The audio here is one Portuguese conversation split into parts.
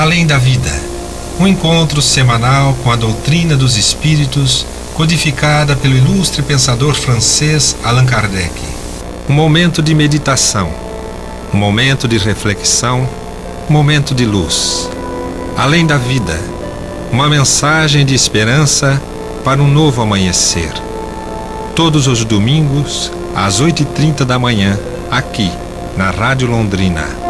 Além da Vida, um encontro semanal com a doutrina dos espíritos, codificada pelo ilustre pensador francês Allan Kardec. Um momento de meditação, um momento de reflexão, um momento de luz. Além da Vida, uma mensagem de esperança para um novo amanhecer. Todos os domingos, às 8h30 da manhã, aqui, na Rádio Londrina.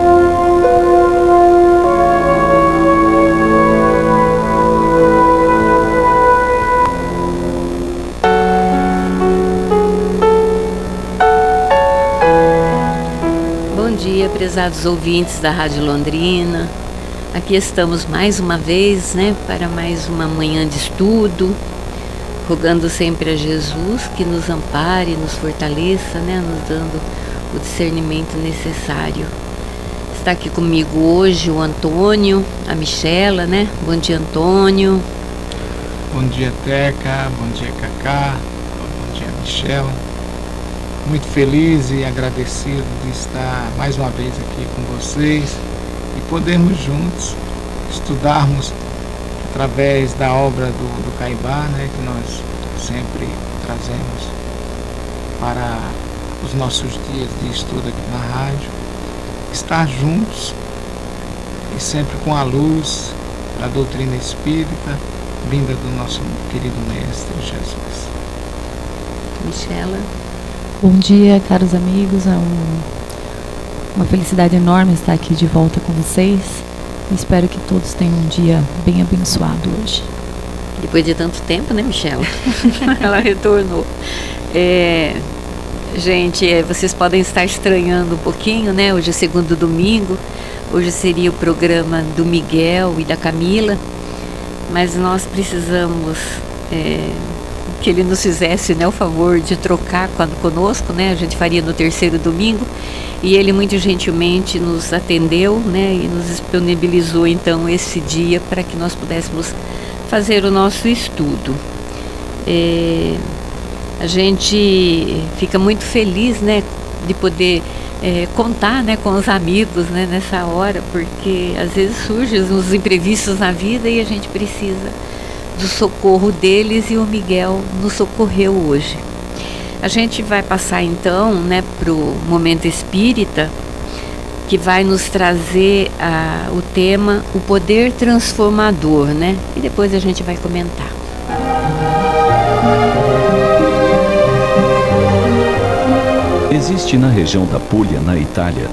Bom dia, prezados ouvintes da Rádio Londrina. Aqui estamos mais uma vez, para mais uma manhã de estudo, rogando sempre a Jesus que nos ampare, nos fortaleça, nos dando o discernimento necessário. Está aqui comigo hoje o Antônio, a Michela, Bom dia, Antônio. Bom dia, Teca. Bom dia, Cacá. Bom dia, Michela. Muito feliz e agradecido de estar mais uma vez aqui com vocês e podermos juntos estudarmos através da obra do Caibá, que nós sempre trazemos para os nossos dias de estudo aqui na rádio, estar juntos e sempre com a luz da doutrina espírita vinda do nosso querido Mestre Jesus. Michela. Bom dia, caros amigos. É uma felicidade enorme estar aqui de volta com vocês. Espero que todos tenham um dia bem abençoado hoje. Depois de tanto tempo, Michela? Ela retornou. Gente, vocês podem estar estranhando um pouquinho, Hoje é segundo domingo. Hoje seria o programa do Miguel e da Camila. Mas nós precisamos que ele nos fizesse o favor de trocar conosco, A gente faria no terceiro domingo. E ele muito gentilmente nos atendeu, e nos disponibilizou então esse dia para que nós pudéssemos fazer o nosso estudo. A gente fica muito feliz, de poder contar, com os amigos, nessa hora, porque às vezes surgem os imprevistos na vida e a gente precisa do socorro deles, e o Miguel nos socorreu hoje. A gente vai passar então, para o Momento Espírita, que vai nos trazer o tema O Poder Transformador, E depois a gente vai comentar. Existe na região da Puglia, na Itália,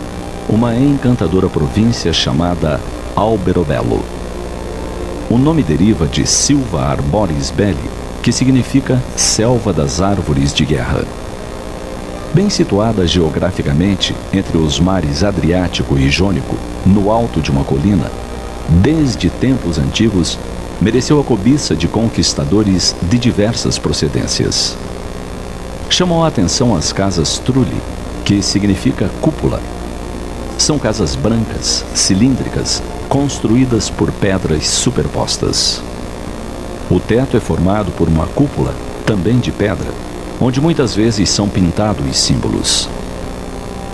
uma encantadora província chamada Alberobello. O nome deriva de Silva Arboris Belli, que significa selva das árvores de guerra. Bem situada geograficamente entre os mares Adriático e Jônico, no alto de uma colina, desde tempos antigos, mereceu a cobiça de conquistadores de diversas procedências. Chamam a atenção as casas Trulli, que significa cúpula. São casas brancas, cilíndricas, construídas por pedras superpostas. O teto é formado por uma cúpula, também de pedra, onde muitas vezes são pintados símbolos.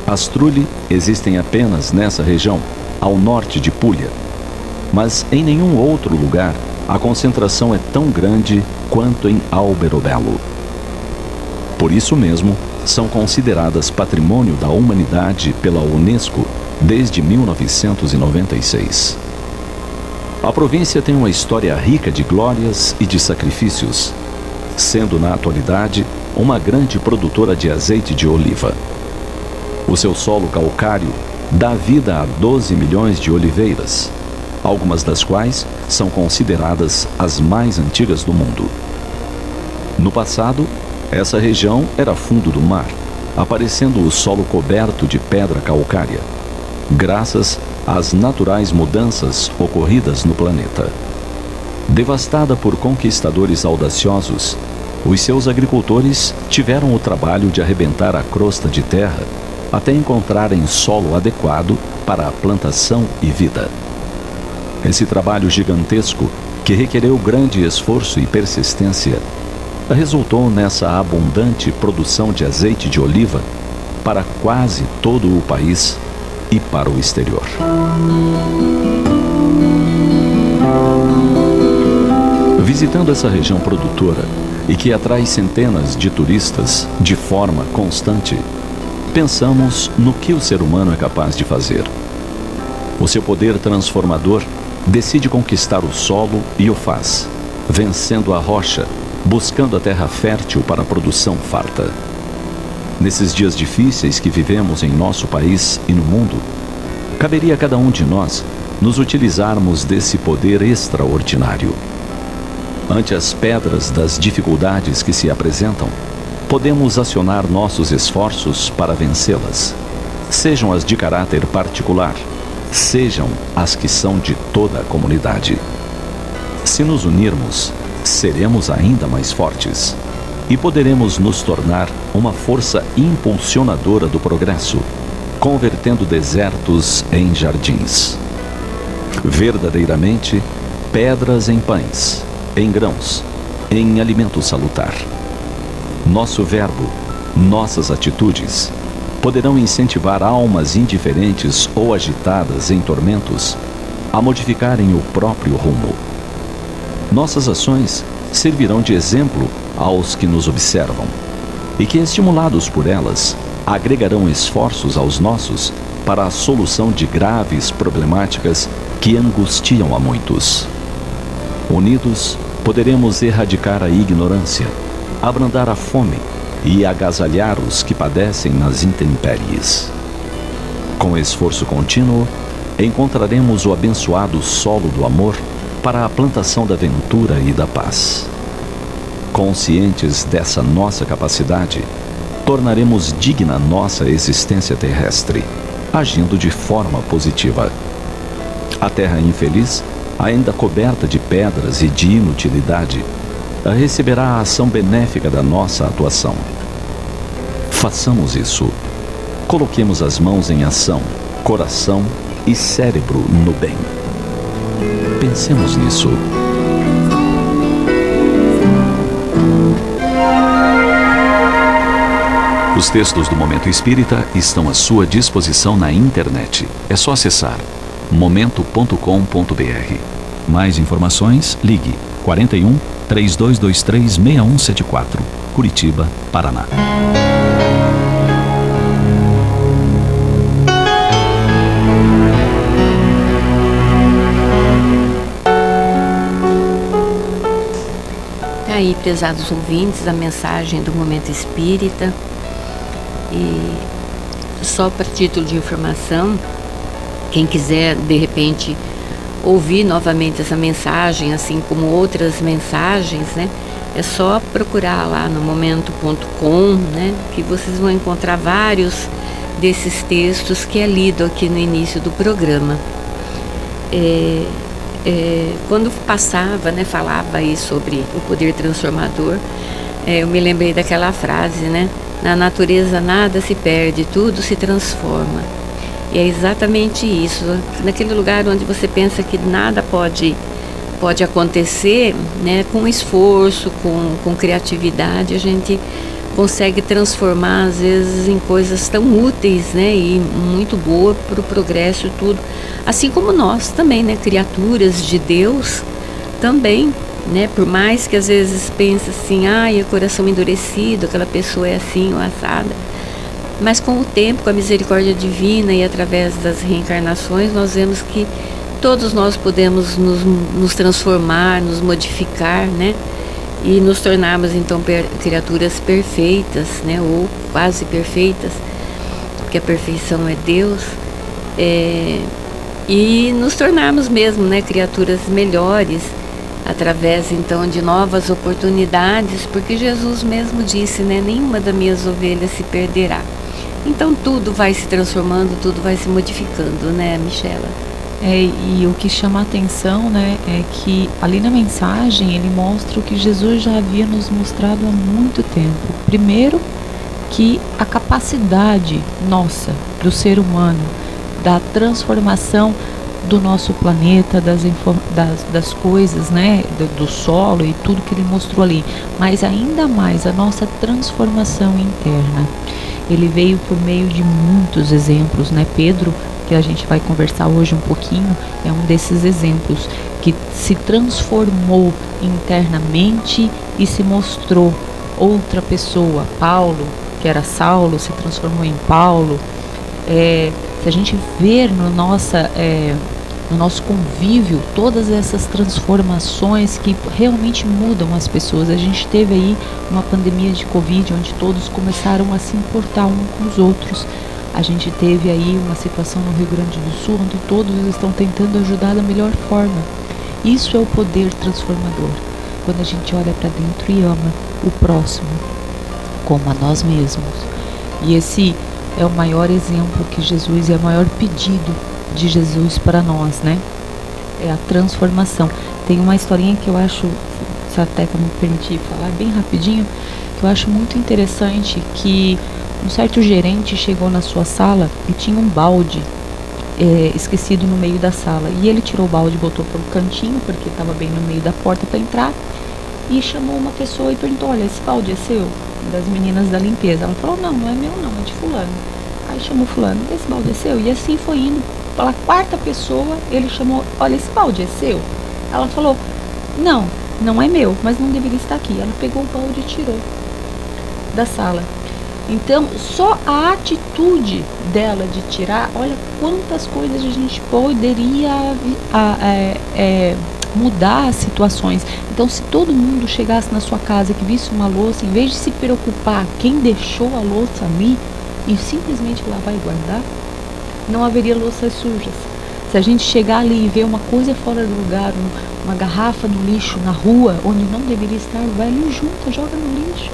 As Trulli existem apenas nessa região, ao norte de Puglia, mas em nenhum outro lugar a concentração é tão grande quanto em Alberobello. Por isso mesmo, são consideradas Patrimônio da Humanidade pela Unesco desde 1996. A província tem uma história rica de glórias e de sacrifícios, sendo na atualidade uma grande produtora de azeite de oliva. O seu solo calcário dá vida a 12 milhões de oliveiras, algumas das quais são consideradas as mais antigas do mundo. No passado, essa região era fundo do mar, aparecendo o solo coberto de pedra calcária, graças às naturais mudanças ocorridas no planeta. Devastada por conquistadores audaciosos, os seus agricultores tiveram o trabalho de arrebentar a crosta de terra até encontrarem solo adequado para a plantação e vida. Esse trabalho gigantesco, que requereu grande esforço e persistência, resultou nessa abundante produção de azeite de oliva para quase todo o país e para o exterior. Visitando essa região produtora e que atrai centenas de turistas de forma constante, pensamos no que o ser humano é capaz de fazer. O seu poder transformador decide conquistar o solo e o faz, vencendo a rocha, buscando a terra fértil para a produção farta. Nesses dias difíceis que vivemos em nosso país e no mundo, caberia a cada um de nós nos utilizarmos desse poder extraordinário. Ante as pedras das dificuldades que se apresentam, podemos acionar nossos esforços para vencê-las, sejam as de caráter particular, sejam as que são de toda a comunidade. Se nos unirmos, seremos ainda mais fortes e poderemos nos tornar uma força impulsionadora do progresso, convertendo desertos em jardins. Verdadeiramente, pedras em pães, em grãos, em alimento salutar. Nosso verbo, nossas atitudes, poderão incentivar almas indiferentes ou agitadas em tormentos a modificarem o próprio rumo. Nossas ações servirão de exemplo aos que nos observam e que, estimulados por elas, agregarão esforços aos nossos para a solução de graves problemáticas que angustiam a muitos. Unidos, poderemos erradicar a ignorância, abrandar a fome e agasalhar os que padecem nas intempéries. Com esforço contínuo, encontraremos o abençoado solo do amor para a plantação da ventura e da paz. Conscientes dessa nossa capacidade, tornaremos digna nossa existência terrestre, agindo de forma positiva. A terra infeliz, ainda coberta de pedras e de inutilidade, receberá a ação benéfica da nossa atuação. Façamos isso. Coloquemos as mãos em ação, coração e cérebro no bem. Pensemos nisso. Os textos do Momento Espírita estão à sua disposição na internet. É só acessar momento.com.br. Mais informações, ligue 41 3223 6174, Curitiba, Paraná. Aí, prezados ouvintes, a mensagem do Momento Espírita. E só para título de informação, quem quiser de repente ouvir novamente essa mensagem, assim como outras mensagens, né, é só procurar lá no momento.com, né, que vocês vão encontrar vários desses textos que é lido aqui no início do programa. Quando passava, né, falava aí sobre o poder transformador, eu me lembrei daquela frase, né? Na natureza nada se perde, tudo se transforma. E é exatamente isso. Naquele lugar onde você pensa que nada pode acontecer, né, com esforço, com criatividade, a gente consegue transformar, às vezes, em coisas tão úteis, né, e muito boas para o progresso, tudo. Assim como nós também, né, criaturas de Deus também, né, por mais que às vezes pense assim, o coração endurecido, aquela pessoa é assim ou assada, mas com o tempo, com a misericórdia divina e através das reencarnações, nós vemos que todos nós podemos nos transformar, nos modificar, né, e nos tornarmos então criaturas perfeitas, né, ou quase perfeitas, porque a perfeição é Deus, e nos tornarmos mesmo, né, criaturas melhores, através então de novas oportunidades, porque Jesus mesmo disse, né, nenhuma das minhas ovelhas se perderá. Então tudo vai se transformando, tudo vai se modificando, né, Michela? E o que chama a atenção, né, é que ali na mensagem ele mostra o que Jesus já havia nos mostrado há muito tempo. Primeiro, que a capacidade nossa, do ser humano, da transformação do nosso planeta, das coisas, né, do solo e tudo que ele mostrou ali, mas ainda mais a nossa transformação interna. Ele veio por meio de muitos exemplos, né? Pedro, que a gente vai conversar hoje um pouquinho, é um desses exemplos que se transformou internamente e se mostrou outra pessoa. Paulo, que era Saulo, se transformou em Paulo. Se a gente ver no nosso convívio todas essas transformações que realmente mudam as pessoas. A gente teve aí uma pandemia de Covid, onde todos começaram a se importar uns com os outros. A gente teve aí uma situação no Rio Grande do Sul, onde todos estão tentando ajudar da melhor forma. Isso é o poder transformador, quando a gente olha para dentro e ama o próximo como a nós mesmos. E esse é o maior exemplo que Jesus, é o maior pedido de Jesus para nós, né? É a transformação. Tem uma historinha que eu acho, se a Teca me permitir falar bem rapidinho, que eu acho muito interessante, que um certo gerente chegou na sua sala e tinha um balde esquecido no meio da sala. E ele tirou o balde e botou pelo cantinho, porque estava bem no meio da porta para entrar, e chamou uma pessoa e perguntou: olha, esse balde é seu? Das meninas da limpeza. Ela falou: não, não é meu não, é de fulano. Aí chamou fulano: esse balde é seu? E assim foi indo. Pela quarta pessoa, ele chamou: olha, esse balde é seu? Ela falou: não, não é meu, mas não deveria estar aqui. Ela pegou o balde e tirou da sala. Então, só a atitude dela de tirar, olha quantas coisas a gente poderia mudar as situações. Então, se todo mundo chegasse na sua casa, que visse uma louça, em vez de se preocupar quem deixou a louça ali e simplesmente lavar e guardar, não haveria louças sujas. Se a gente chegar ali e ver uma coisa fora do lugar, uma garrafa no lixo, na rua, onde não deveria estar, vai ali junto, joga no lixo.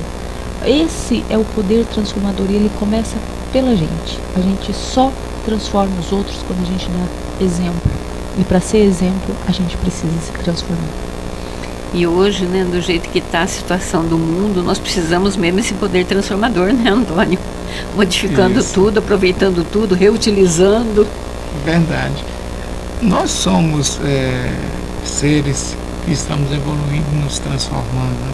Esse é o poder transformador, e ele começa pela gente. A gente só transforma os outros quando a gente dá exemplo. E para ser exemplo, a gente precisa se transformar. E hoje, né, do jeito que está a situação do mundo, nós precisamos mesmo esse poder transformador, né, Antônio? Modificando Isso. tudo, aproveitando tudo, reutilizando. Verdade. Nós somos seres que estamos evoluindo, nos transformando, né?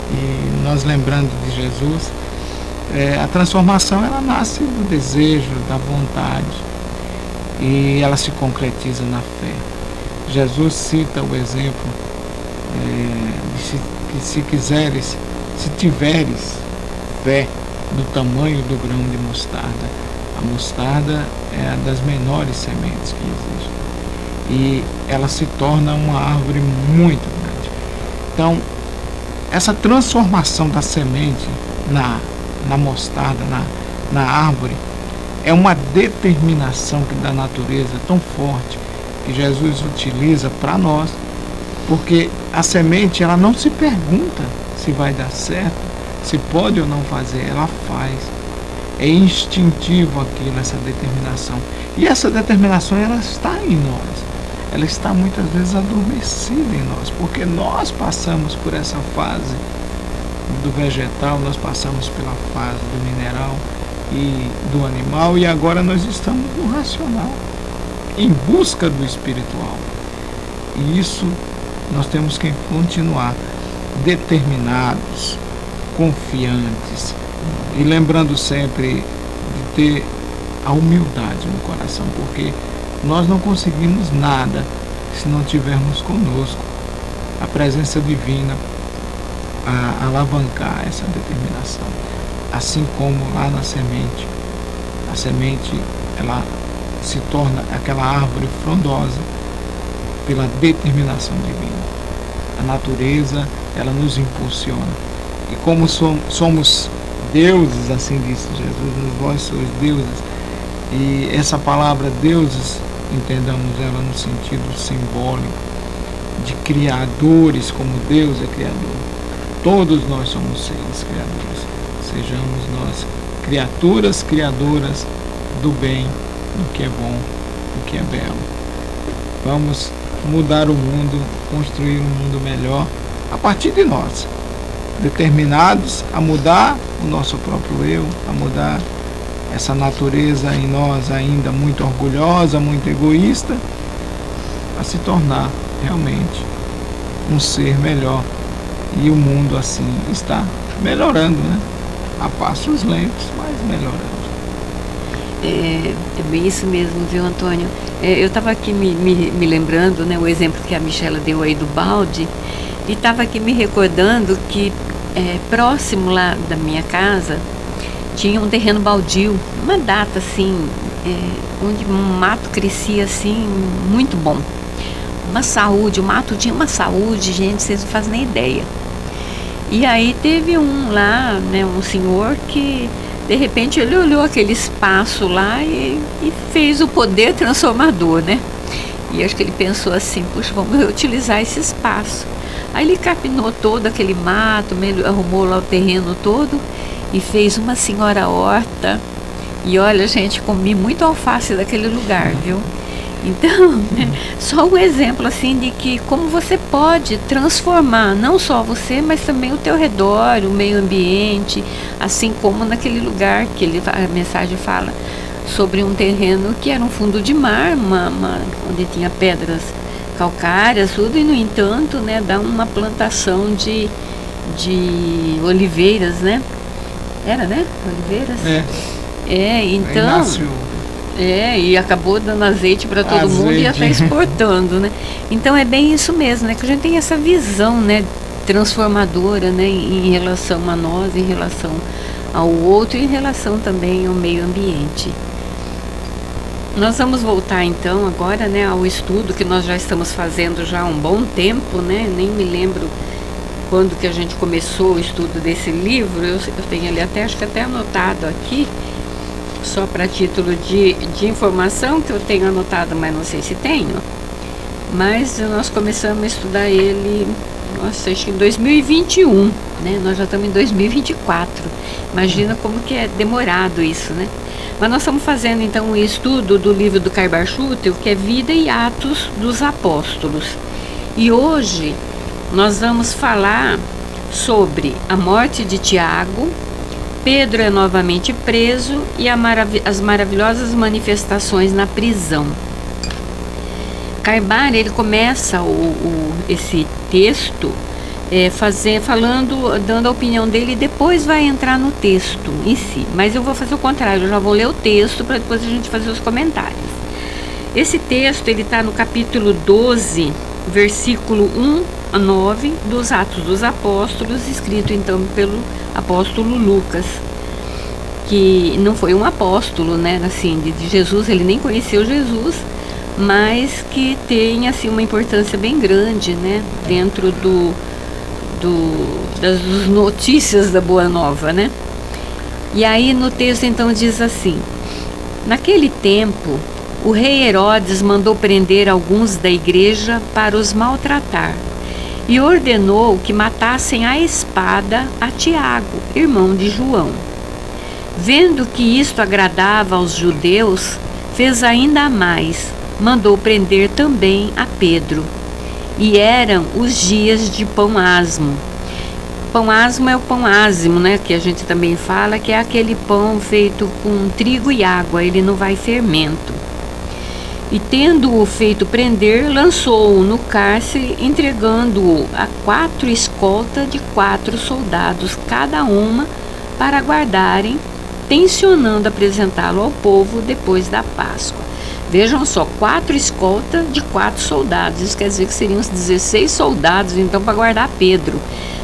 E nós, lembrando de Jesus, a transformação, ela nasce do desejo, da vontade, e ela se concretiza na fé. Jesus cita o exemplo que se quiseres, se tiveres fé do tamanho do grão de mostarda. A mostarda é a das menores sementes que existe, e ela se torna uma árvore muito grande. Então, essa transformação da semente na mostarda, na árvore, é uma determinação da natureza tão forte que Jesus utiliza para nós, porque a semente, ela não se pergunta se vai dar certo, se pode ou não fazer, ela faz. É instintivo aquilo, essa determinação. E essa determinação, ela está em nós. Ela está muitas vezes adormecida em nós, porque nós passamos por essa fase do vegetal, nós passamos pela fase do mineral e do animal, e agora nós estamos no racional, em busca do espiritual. E isso nós temos que continuar determinados, confiantes, e lembrando sempre de ter a humildade no coração, porque nós não conseguimos nada se não tivermos conosco a presença divina a alavancar essa determinação. Assim como lá na semente, a semente, ela se torna aquela árvore frondosa pela determinação divina. A natureza, ela nos impulsiona. E como somos deuses, assim disse Jesus: vós sois deuses. E essa palavra deuses, entendamos ela no sentido simbólico de criadores, como Deus é criador. Todos nós somos seres criadores. Sejamos nós criaturas criadoras do bem, do que é bom, do que é belo. Vamos mudar o mundo, construir um mundo melhor a partir de nós, determinados a mudar o nosso próprio eu, a mudar essa natureza em nós ainda muito orgulhosa, muito egoísta, a se tornar realmente um ser melhor. E o mundo assim está melhorando, né? A passos lentos, mas melhorando. É bem isso mesmo, viu, Antônio? Eu estava aqui me lembrando, né, o exemplo que a Michela deu aí do balde, e estava aqui me recordando que próximo lá da minha casa tinha um terreno baldio, uma data assim, onde um mato crescia assim, muito bom. Uma saúde, o mato tinha uma saúde, gente, vocês não fazem nem ideia. E aí teve um lá, né, um senhor que de repente ele olhou aquele espaço lá e fez o poder transformador, né? E acho que ele pensou assim, puxa, vamos reutilizar esse espaço. Aí ele capinou todo aquele mato, arrumou lá o terreno todo e fez uma senhora horta. E olha, gente, comi muito alface daquele lugar, viu? Então, né, só um exemplo assim de que como você pode transformar não só você, mas também o teu redor, o meio ambiente, assim como naquele lugar que a mensagem fala sobre um terreno que era um fundo de mar, onde tinha pedras calcárias, tudo, e no entanto, né, dá uma plantação de oliveiras, né? Era, né? Oliveiras? Então... e acabou dando azeite para todo mundo e até exportando, né? Então é bem isso mesmo, né? Que a gente tem essa visão, né, transformadora, né, em relação a nós, em relação ao outro e em relação também ao meio ambiente. Nós vamos voltar então agora, né, ao estudo que nós já estamos fazendo já há um bom tempo, né? Nem me lembro quando que a gente começou o estudo desse livro. Eu tenho ali acho que até anotado aqui, só para título de informação, que eu tenho anotado, mas não sei se tenho. Mas nós começamos a estudar ele, nossa, acho que em 2021, né? Nós já estamos em 2024. Imagina como que é demorado isso, né? Mas nós estamos fazendo então um estudo do livro do Caio Barchutel, que é Vida e Atos dos Apóstolos. E hoje nós vamos falar sobre a morte de Tiago, Pedro é novamente preso e as maravilhosas manifestações na prisão. Caibar, ele começa esse texto dando a opinião dele e depois vai entrar no texto em si. Mas eu vou fazer o contrário, eu já vou ler o texto para depois a gente fazer os comentários. Esse texto ele está no capítulo 12, versículo 1 a 9 dos Atos dos Apóstolos, escrito então pelo apóstolo Lucas, que não foi um apóstolo, né, assim, de Jesus, ele nem conheceu Jesus, mas que tem assim uma importância bem grande, né, dentro das notícias da Boa Nova, né? E aí no texto então diz assim: naquele tempo, o rei Herodes mandou prender alguns da igreja para os maltratar e ordenou que matassem à espada a Tiago, irmão de João. Vendo que isto agradava aos judeus, fez ainda mais, mandou prender também a Pedro. E eram os dias de pão asmo. Pão asmo é o pão ázimo, né, que a gente também fala, que é aquele pão feito com trigo e água, ele não vai fermento. E tendo-o feito prender, lançou-o no cárcere, entregando-o a 4 escoltas de 4 soldados, cada uma, para guardarem, tencionando apresentá-lo ao povo depois da Páscoa. Vejam só, 4 escoltas de 4 soldados, isso quer dizer que seriam uns 16 soldados, então, para guardar Pedro.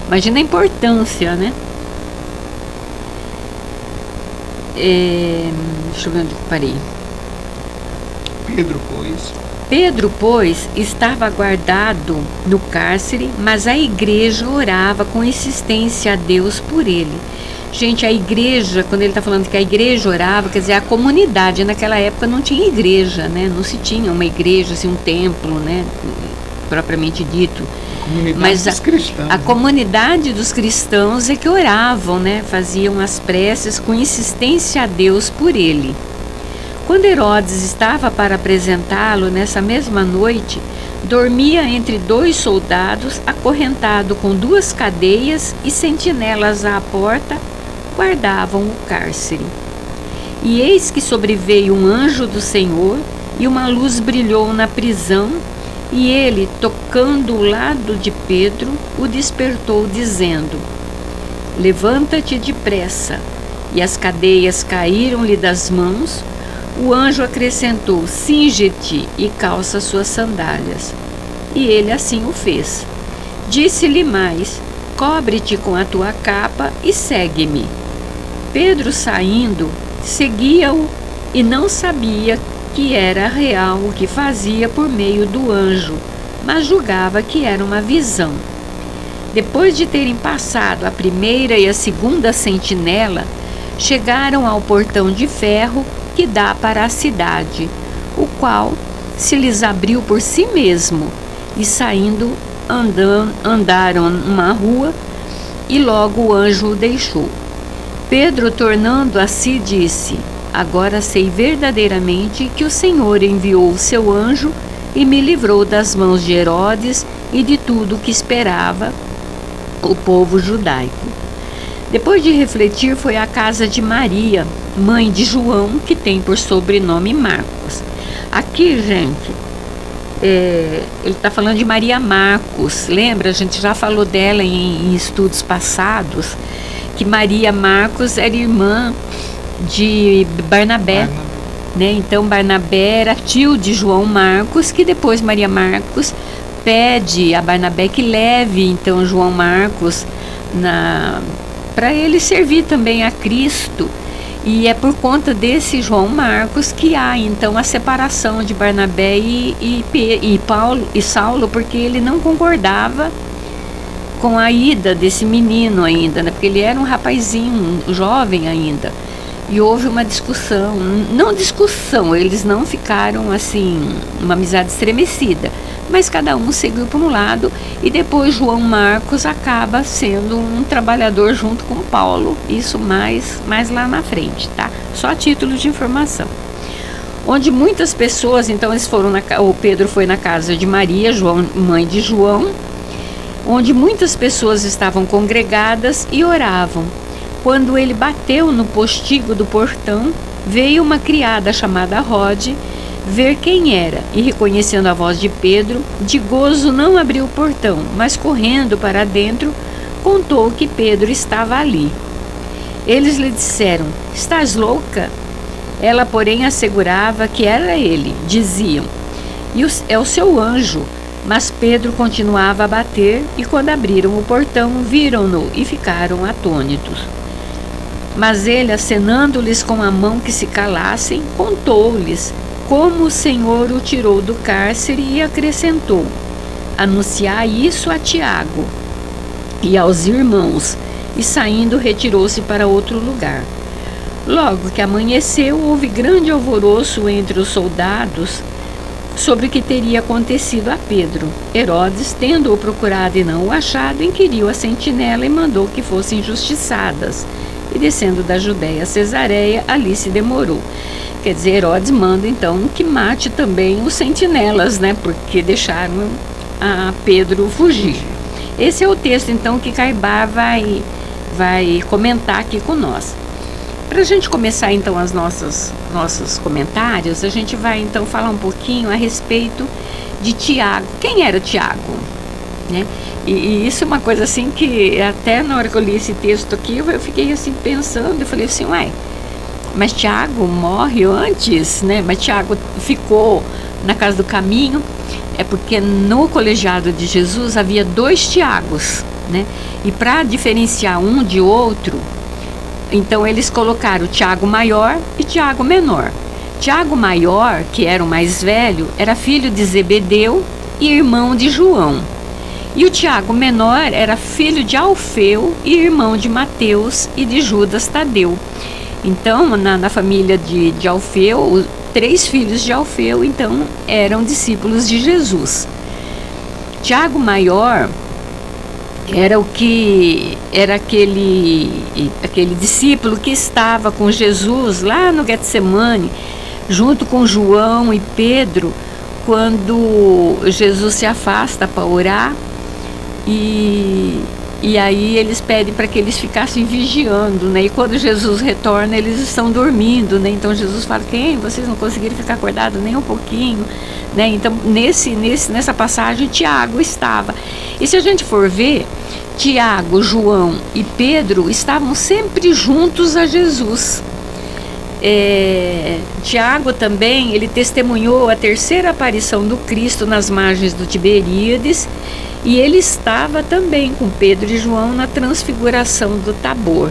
Imagina a importância, né? Deixa eu ver onde eu parei. Pedro, pois, estava guardado no cárcere, mas a igreja orava com insistência a Deus por ele. Gente, a igreja, quando ele está falando que a igreja orava, quer dizer, a comunidade, naquela época não tinha igreja, né? Não se tinha uma igreja, assim, um templo, né? Propriamente dito. Mas a comunidade dos cristãos é que oravam, né? Faziam as preces com insistência a Deus por ele. Quando Herodes estava para apresentá-lo nessa mesma noite, dormia entre 2 soldados, acorrentado com 2 cadeias, e sentinelas à porta guardavam o cárcere. E eis que sobreveio um anjo do Senhor, e uma luz brilhou na prisão, e ele, tocando o lado de Pedro, o despertou, dizendo: levanta-te depressa. E as cadeias caíram-lhe das mãos. o anjo acrescentou: cinge-te e calça suas sandálias. E ele assim o fez. Disse-lhe mais: cobre-te com a tua capa e segue-me. Pedro, saindo, seguia-o e não sabia que era real o que fazia por meio do anjo, mas julgava que era uma visão. Depois de terem passado a primeira e a segunda sentinela, chegaram ao portão de ferro que dá para a cidade, o qual se lhes abriu por si mesmo, e saindo andaram numa rua, e logo o anjo o deixou. Pedro, tornando a si, disse: agora sei verdadeiramente que o Senhor enviou o seu anjo e me livrou das mãos de Herodes e de tudo o que esperava o povo judaico. Depois de refletir, foi à casa de Maria, mãe de João, que tem por sobrenome Marcos. Aqui, gente, ele está falando de Maria Marcos. Lembra? A gente já falou dela em estudos passados, que Maria Marcos era irmã de Barnabé, né? Então Barnabé era tio de João Marcos, que depois Maria Marcos pede a Barnabé que leve então João Marcos para ele servir também a Cristo. E é por conta desse João Marcos que há então a separação de Barnabé e Paulo e Saulo, porque ele não concordava com a ida desse menino ainda, né? Porque ele era um rapazinho, um jovem ainda. E houve uma discussão, eles não ficaram assim, uma amizade estremecida, mas cada um seguiu por um lado, e depois João Marcos acaba sendo um trabalhador junto com Paulo, isso mais lá na frente, tá? Só a título de informação. Onde muitas pessoas, então eles foram, o Pedro foi na casa de Maria, mãe de João, onde muitas pessoas estavam congregadas e oravam. Quando ele bateu no postigo do portão, veio uma criada chamada Rode ver quem era, e reconhecendo a voz de Pedro, de gozo não abriu o portão, mas correndo para dentro, contou que Pedro estava ali. Eles lhe disseram: estás louca? Ela, porém, assegurava que era ele. Diziam: é o seu anjo. Mas Pedro continuava a bater, e quando abriram o portão, viram-no e ficaram atônitos. Mas ele, acenando-lhes com a mão que se calassem, contou-lhes como o Senhor o tirou do cárcere e acrescentou: anunciai isso a Tiago e aos irmãos. E saindo, retirou-se para outro lugar. Logo que amanheceu, houve grande alvoroço entre os soldados sobre o que teria acontecido a Pedro. Herodes, tendo-o procurado e não o achado, inquiriu a sentinela e mandou que fossem injustiçadas. E descendo da Judéia a Cesareia, ali se demorou. Quer dizer, Herodes manda então que mate também os sentinelas, né? Porque deixaram a Pedro fugir. Esse é o texto então que Caibar vai comentar aqui com nós. Para a gente começar então os nossos comentários, a gente vai então falar um pouquinho a respeito de Tiago. Quem era Tiago? Né? E isso é uma coisa assim que até na hora que eu li esse texto aqui, eu fiquei assim pensando, eu falei assim, mas Tiago morre antes, né? Mas Tiago ficou na casa do caminho, é porque no colegiado de Jesus havia 2 Tiagos, né? E para diferenciar um de outro, então eles colocaram Tiago maior e Tiago menor. Tiago maior, que era o mais velho, era filho de Zebedeu e irmão de João. E o Tiago menor era filho de Alfeu e irmão de Mateus e de Judas Tadeu. Então, na família de Alfeu, os 3 filhos de Alfeu, então, eram discípulos de Jesus. Tiago maior era aquele discípulo que estava com Jesus lá no Getsemane, junto com João e Pedro, quando Jesus se afasta para orar, e aí eles pedem para que eles ficassem vigiando, né? E quando Jesus retorna, eles estão dormindo, né? Então Jesus fala: quem? Vocês não conseguiram ficar acordados nem um pouquinho, né? Então nessa passagem Tiago estava. E se a gente for ver, Tiago, João e Pedro estavam sempre juntos a Jesus. Tiago também, ele testemunhou a terceira aparição do Cristo nas margens do Tiberíades, e ele estava também com Pedro e João na transfiguração do Tabor.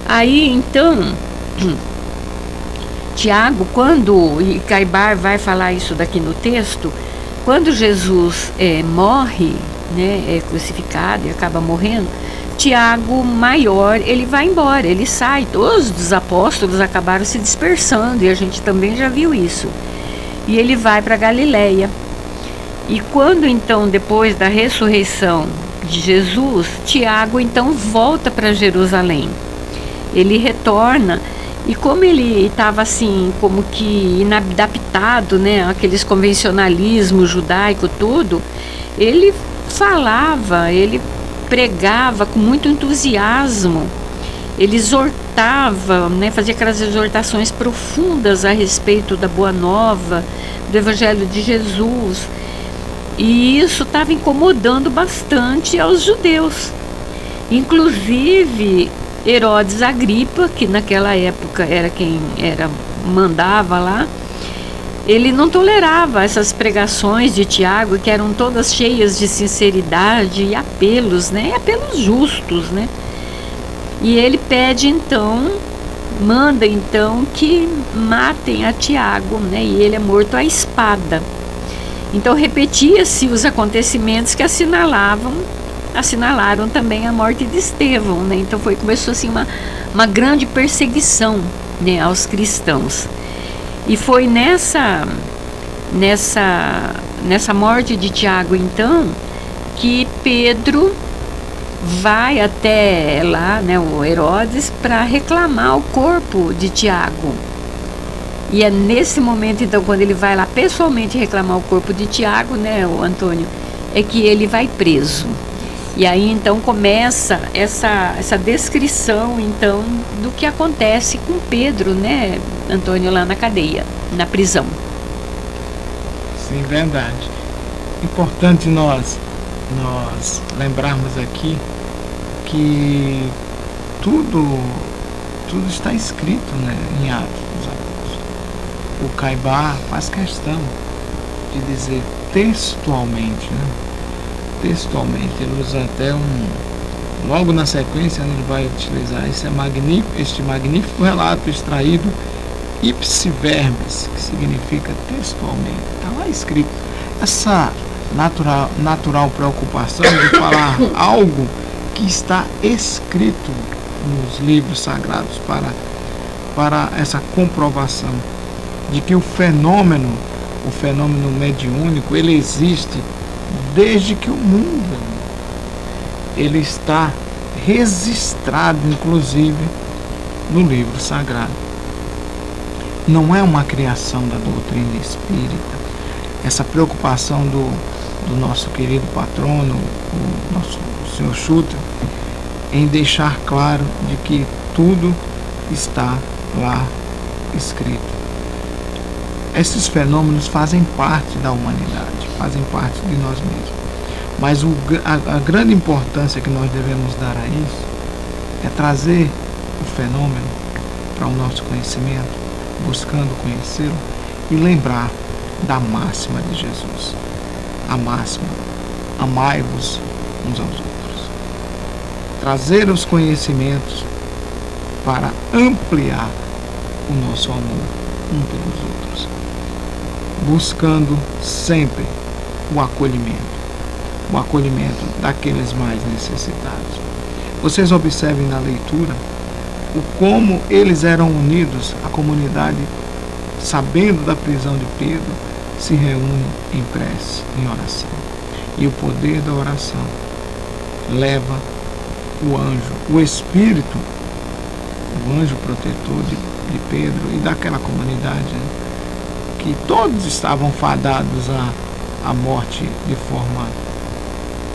Aí então, Tiago, e Caibar vai falar isso daqui no texto, quando Jesus morre, né, é crucificado e acaba morrendo, Tiago maior, ele vai embora, ele sai. Todos os apóstolos acabaram se dispersando, e a gente também já viu isso. E ele vai para Galiléia. E quando então, depois da ressurreição de Jesus, Tiago então volta para Jerusalém. Ele retorna, e como ele estava assim, como que inadaptado, né, aqueles convencionalismos judaico tudo, ele falava, ele pregava com muito entusiasmo, ele exortava, né, fazia aquelas exortações profundas a respeito da Boa Nova, do Evangelho de Jesus, e isso estava incomodando bastante aos judeus. Inclusive Herodes Agripa, que naquela época era quem mandava lá, ele não tolerava essas pregações de Tiago, que eram todas cheias de sinceridade e apelos, né? Apelos justos, né? E ele pede então, manda então que matem a Tiago, né? E ele é morto à espada. Então repetia-se os acontecimentos que assinalaram também a morte de Estevão, né? Então começou assim uma grande perseguição, né, aos cristãos. E foi nessa morte de Tiago, então, que Pedro vai até lá, né, o Herodes, para reclamar o corpo de Tiago. E é nesse momento, então, quando ele vai lá pessoalmente reclamar o corpo de Tiago, né, o Antônio, é que ele vai preso. E aí, então, começa essa descrição, então, do que acontece com Pedro, né, Antônio, lá na cadeia, na prisão. Sim, verdade. Importante nós lembrarmos aqui que tudo está escrito, né, em Atos dos Apóstolos. O Caibar faz questão de dizer textualmente, né? Textualmente, ele usa até logo na sequência, ele vai utilizar este magnífico relato extraído ipsi verbis, que significa textualmente. Está lá escrito. Essa natural preocupação de falar algo que está escrito nos livros sagrados para essa comprovação de que o fenômeno mediúnico, ele existe desde que o mundo, ele está registrado, inclusive, no livro sagrado. Não é uma criação da doutrina espírita. Essa preocupação do nosso querido patrono, o nosso Sr. Schutter, em deixar claro de que tudo está lá escrito. Esses fenômenos fazem parte da humanidade, fazem parte de nós mesmos. Mas a grande importância que nós devemos dar a isso é trazer o fenômeno para o nosso conhecimento, buscando conhecê-lo e lembrar da máxima de Jesus. A máxima: amai-vos uns aos outros. Trazer os conhecimentos para ampliar o nosso amor um pelos outros, buscando sempre o acolhimento daqueles mais necessitados. Vocês observem na leitura o como eles eram unidos, a comunidade, sabendo da prisão de Pedro, se reúne em prece, em oração. E o poder da oração leva o anjo, o espírito, o anjo protetor de Pedro e daquela comunidade, né, que todos estavam fadados à morte de forma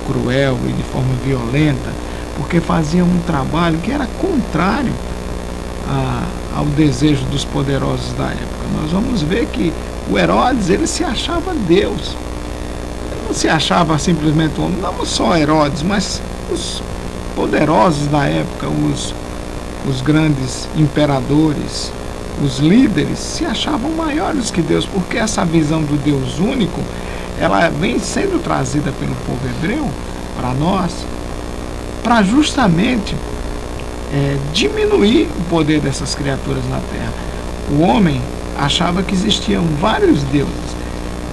cruel e de forma violenta, porque faziam um trabalho que era contrário ao desejo dos poderosos da época. Nós vamos ver que o Herodes, ele se achava Deus. Ele não se achava simplesmente um homem, não só Herodes, mas os poderosos da época, os grandes imperadores, os líderes se achavam maiores que Deus, porque essa visão do Deus único, ela vem sendo trazida pelo povo hebreu para nós, para justamente diminuir o poder dessas criaturas na terra. O homem achava que existiam vários deuses,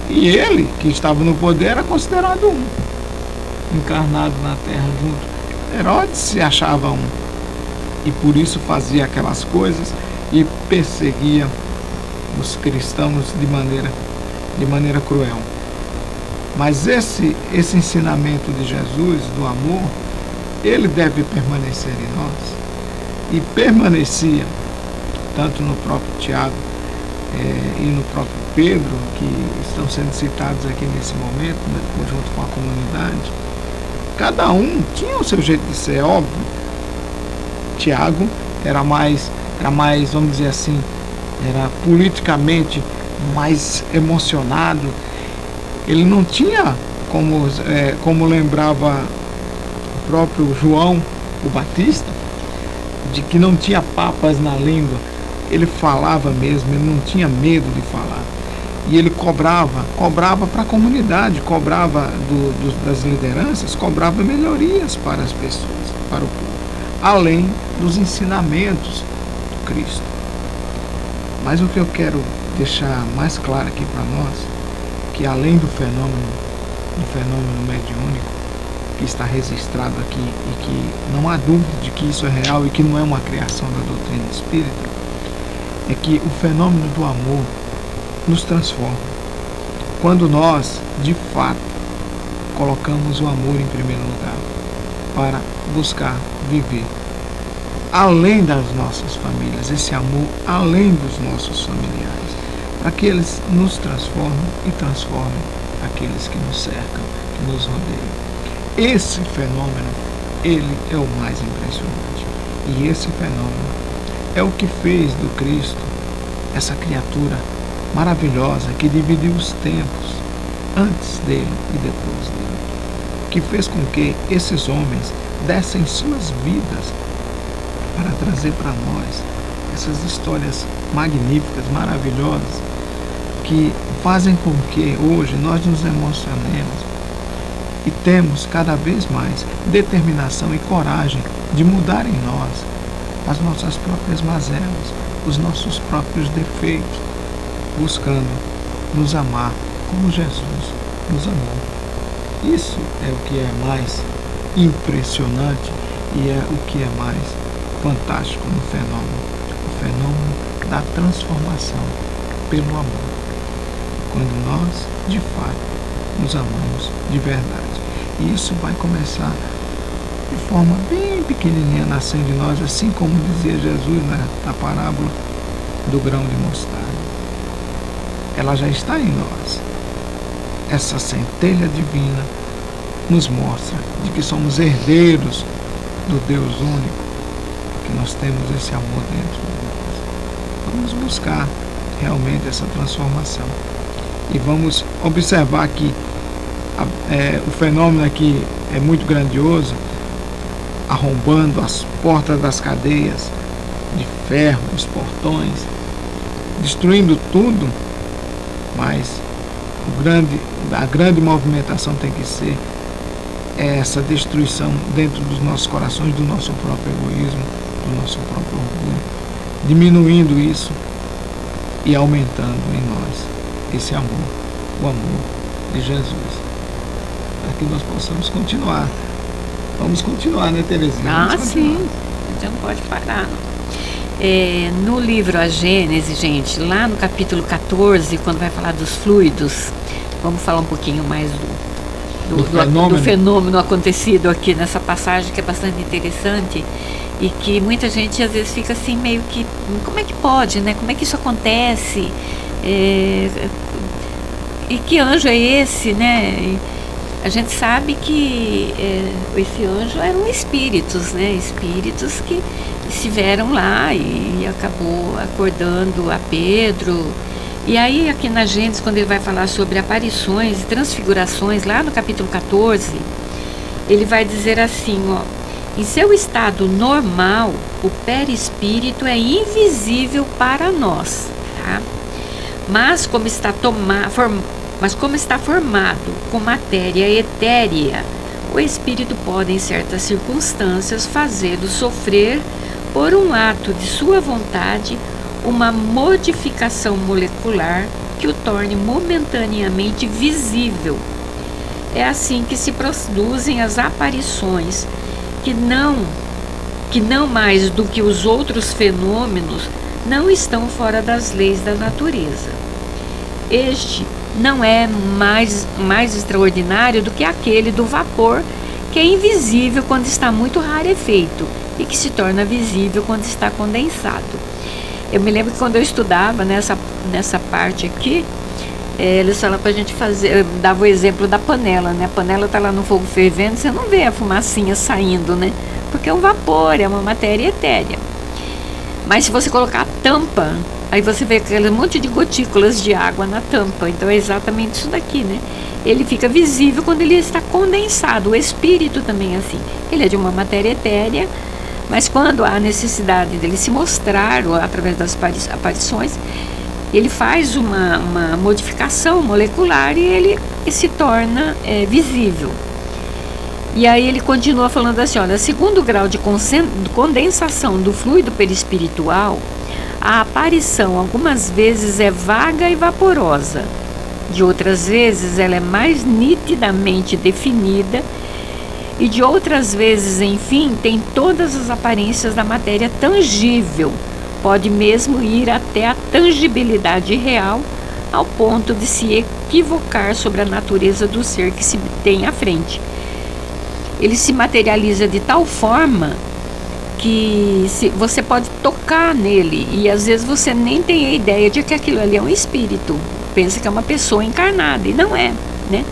e ele, que estava no poder, era considerado um, encarnado na terra junto. Herodes se achava um, e por isso fazia aquelas coisas e perseguia os cristãos de maneira cruel. Mas esse ensinamento de Jesus, do amor, ele deve permanecer em nós. E permanecia tanto no próprio Tiago e no próprio Pedro, que estão sendo citados aqui nesse momento, né, junto com a comunidade. Cada um tinha o seu jeito de ser, óbvio. Tiago era mais, vamos dizer assim, era politicamente mais emocionado. Ele não tinha, como lembrava o próprio João, o Batista, de que não tinha papas na língua. Ele falava mesmo, ele não tinha medo de falar. E ele cobrava para a comunidade, cobrava das lideranças, cobrava melhorias para as pessoas, para o povo, além dos ensinamentos do Cristo. Mas o que eu quero deixar mais claro aqui para nós, que além do fenômeno mediúnico, que está registrado aqui e que não há dúvida de que isso é real e que não é uma criação da doutrina espírita, é que o fenômeno do amor nos transforma. Quando nós, de fato, colocamos o amor em primeiro lugar para buscar viver além das nossas famílias, esse amor além dos nossos familiares, para que eles nos transformem e transformem aqueles que nos cercam, que nos rodeiam. Esse fenômeno, ele é o mais impressionante. E esse fenômeno é o que fez do Cristo essa criatura maravilhosa que dividiu os tempos antes dele e depois dele, que fez com que esses homens dessem suas vidas para trazer para nós essas histórias magníficas, maravilhosas, que fazem com que hoje nós nos emocionemos e temos cada vez mais determinação e coragem de mudar em nós as nossas próprias mazelas, os nossos próprios defeitos, buscando nos amar como Jesus nos amou. Isso é o que é mais impressionante e é o que é mais fantástico no fenômeno, o fenômeno da transformação pelo amor. Quando nós, de fato, nos amamos de verdade. E isso vai começar de forma bem pequenininha, nascendo de nós, assim como dizia Jesus na parábola do grão de mostarda. Ela já está em nós. Essa centelha divina nos mostra de que somos herdeiros do Deus único, que nós temos esse amor dentro de nós. Vamos buscar realmente essa transformação. E vamos observar que o fenômeno aqui é muito grandioso, arrombando as portas das cadeias de ferro, os portões, destruindo tudo, mas a grande movimentação tem que ser essa destruição dentro dos nossos corações, do nosso próprio egoísmo, do nosso próprio orgulho, diminuindo isso e aumentando em nós esse amor, o amor de Jesus, para que nós possamos continuar. Vamos continuar, né, Terezinha? Sim, a gente não pode parar, não. No livro A Gênese, gente, lá no capítulo 14, quando vai falar dos fluidos, vamos falar um pouquinho mais do fenômeno acontecido aqui nessa passagem, que é bastante interessante e que muita gente às vezes fica assim meio que, como é que pode, né? Como é que isso acontece? E que anjo é esse, né? E a gente sabe que esse anjo eram espíritos, né? Espíritos que estiveram lá e acabou acordando a Pedro. E aí aqui na Gênesis, quando ele vai falar sobre aparições e transfigurações, lá no capítulo 14, ele vai dizer assim, ó: em seu estado normal, o perispírito é invisível para nós, tá? Mas como está formado com matéria etérea, o espírito pode, em certas circunstâncias, fazê-lo sofrer, por um ato de sua vontade, uma modificação molecular que o torne momentaneamente visível. É assim que se produzem as aparições, que não mais do que os outros fenômenos, não estão fora das leis da natureza. Este não é mais extraordinário do que aquele do vapor, que é invisível quando está muito rarefeito e que se torna visível quando está condensado. Eu me lembro que quando eu estudava nessa parte aqui, eles falavam para a gente fazer, dava o exemplo da panela, né? A panela está lá no fogo fervendo, você não vê a fumacinha saindo, né? Porque é um vapor, é uma matéria etérea. Mas se você colocar a tampa, aí você vê aquele monte de gotículas de água na tampa. Então é exatamente isso daqui, né? Ele fica visível quando ele está condensado. O espírito também é assim. Ele é de uma matéria etérea, mas quando há necessidade dele se mostrar, ou através das aparições, ele faz uma modificação molecular e ele se torna visível. E aí ele continua falando assim, olha, segundo grau de condensação do fluido perispiritual, a aparição algumas vezes é vaga e vaporosa, de outras vezes ela é mais nitidamente definida e de outras vezes, enfim, tem todas as aparências da matéria tangível, pode mesmo ir até a tangibilidade real, ao ponto de se equivocar sobre a natureza do ser que se tem à frente. Ele se materializa de tal forma que você pode tocar nele e às vezes você nem tem a ideia de que aquilo ali é um espírito, pensa que é uma pessoa encarnada e não é, né?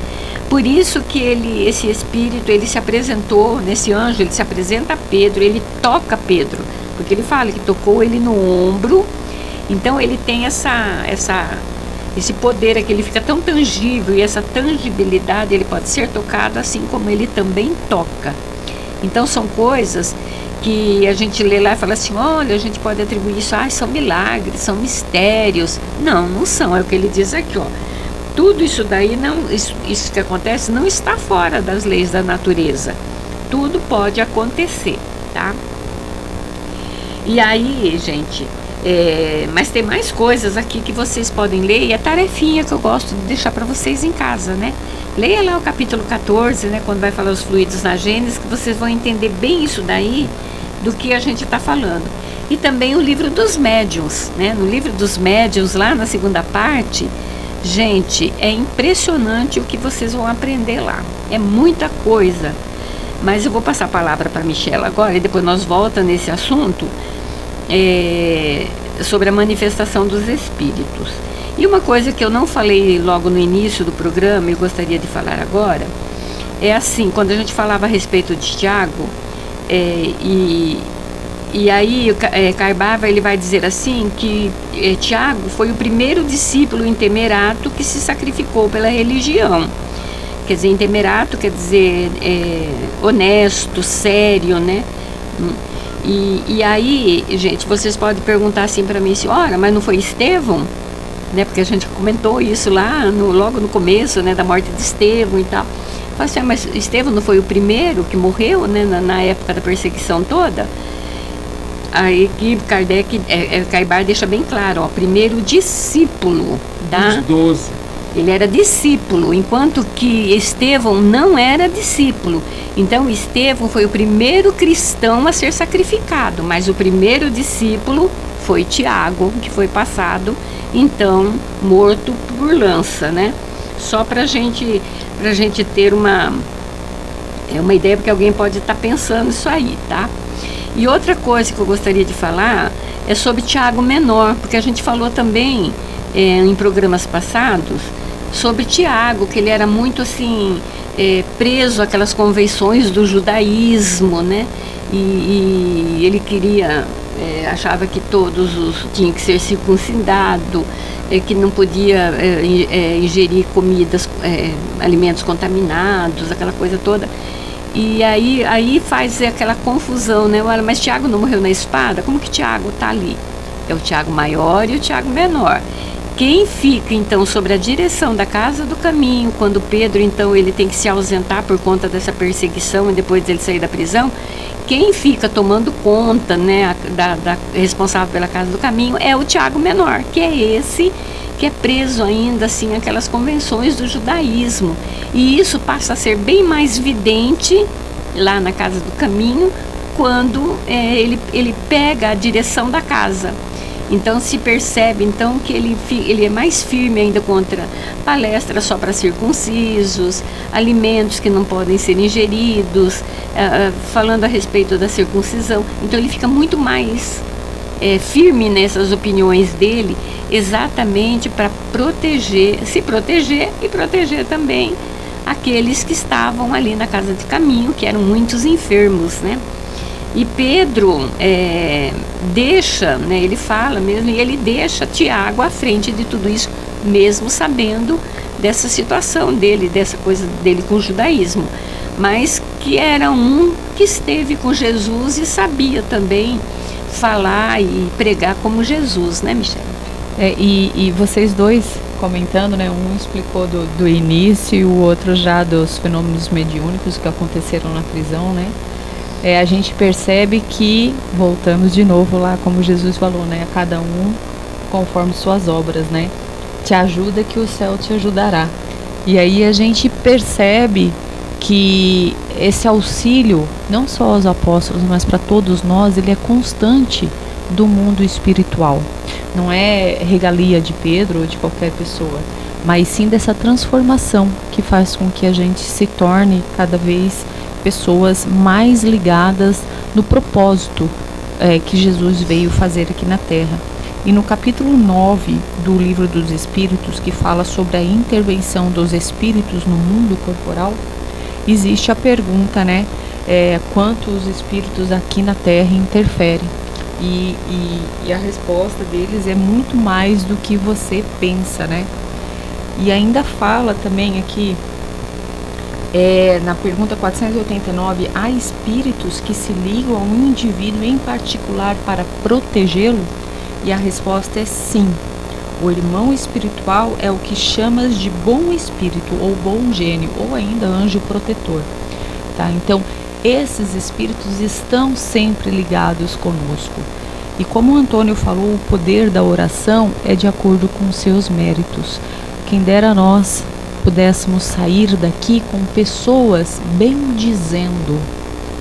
Por isso que esse espírito, ele se apresentou, nesse anjo, ele se apresenta a Pedro, ele toca Pedro, porque ele fala que tocou ele no ombro, então ele tem esse poder aqui, ele fica tão tangível e essa tangibilidade, ele pode ser tocado assim como ele também toca. Então são coisas que a gente lê lá e fala assim, olha, a gente pode atribuir isso, são milagres, são mistérios. Não são, é o que ele diz aqui, ó. Tudo isso daí, isso que acontece não está fora das leis da natureza. Tudo pode acontecer, tá? E aí, gente, mas tem mais coisas aqui que vocês podem ler, e a tarefinha que eu gosto de deixar para vocês em casa, né? Leia lá o capítulo 14, né, quando vai falar os fluidos na Gênesis, que vocês vão entender bem isso daí, do que a gente está falando. E também o livro dos médiuns, né? No livro dos médiuns, lá na segunda parte, gente, é impressionante o que vocês vão aprender lá. É muita coisa. Mas eu vou passar a palavra para a Michela agora, e depois nós voltamos nesse assunto, sobre a manifestação dos espíritos. E uma coisa que eu não falei logo no início do programa, eu gostaria de falar agora, é assim, quando a gente falava a respeito de Tiago, e aí Carbava, ele vai dizer assim, que Tiago foi o primeiro discípulo intemerato que se sacrificou pela religião. Quer dizer, intemerato quer dizer honesto, sério, né? E aí, gente, vocês podem perguntar assim para mim, senhora, mas não foi Estevão? Né? Porque a gente comentou isso lá logo no começo, né, da morte de Estevão e tal. Fala assim, mas Estevão não foi o primeiro que morreu, né, na época da perseguição toda? Aí que Kardec, Caibar deixa bem claro, ó, primeiro discípulo dos 12. Ele era discípulo, enquanto que Estevão não era discípulo. Então Estevão foi o primeiro cristão a ser sacrificado, mas o primeiro discípulo foi Tiago, que foi passado, então, morto por lança, né? Só pra gente ter uma ideia, porque alguém pode estar pensando isso aí, tá? E outra coisa que eu gostaria de falar é sobre Tiago Menor, porque a gente falou também em programas passados sobre Tiago, que ele era muito assim, preso àquelas convenções do judaísmo, né? E ele queria, achava que todos tinham que ser circuncidados, que não podia ingerir comidas, alimentos contaminados, aquela coisa toda. E aí faz aquela confusão, né? Olha, mas Tiago não morreu na espada? Como que Tiago está ali? É o Tiago maior e o Tiago menor. Quem fica então sobre a direção da casa do caminho, quando Pedro então ele tem que se ausentar por conta dessa perseguição e depois ele sair da prisão, quem fica tomando conta, né, da responsável pela casa do caminho é o Tiago menor, que é esse que é preso ainda assim aquelas convenções do judaísmo. E isso passa a ser bem mais evidente lá na casa do caminho quando ele pega a direção da casa. Então se percebe então que ele é mais firme ainda contra palestras só para circuncisos, alimentos que não podem ser ingeridos, falando a respeito da circuncisão. Então ele fica muito mais firme nessas opiniões dele, exatamente para se proteger e proteger também aqueles que estavam ali na casa de caminho, que eram muitos enfermos, né? E Pedro deixa, né, ele fala mesmo, e ele deixa Tiago à frente de tudo isso, mesmo sabendo dessa situação dele, dessa coisa dele com o judaísmo, mas que era um que esteve com Jesus e sabia também falar e pregar como Jesus, né, Michele? E vocês dois comentando, né, um explicou do início e o outro já dos fenômenos mediúnicos que aconteceram na prisão, né? A gente percebe que, voltamos de novo lá, como Jesus falou, né? A cada um conforme suas obras, né? Te ajuda que o céu te ajudará. E aí a gente percebe que esse auxílio, não só aos apóstolos, mas para todos nós, ele é constante do mundo espiritual. Não é regalia de Pedro ou de qualquer pessoa, mas sim dessa transformação que faz com que a gente se torne cada vez pessoas mais ligadas no propósito que Jesus veio fazer aqui na Terra. E no capítulo 9 do Livro dos Espíritos, que fala sobre a intervenção dos espíritos no mundo corporal, existe a pergunta, né, quantos espíritos aqui na Terra interferem? E a resposta deles é muito mais do que você pensa, né? E ainda fala também aqui, na pergunta 489, há espíritos que se ligam a um indivíduo em particular para protegê-lo? E a resposta é sim. O irmão espiritual é o que chamas de bom espírito ou bom gênio ou ainda anjo protetor, tá? Então esses espíritos estão sempre ligados conosco. E como o Antônio falou, o poder da oração é de acordo com seus méritos. Quem dera nós pudéssemos sair daqui com pessoas bendizendo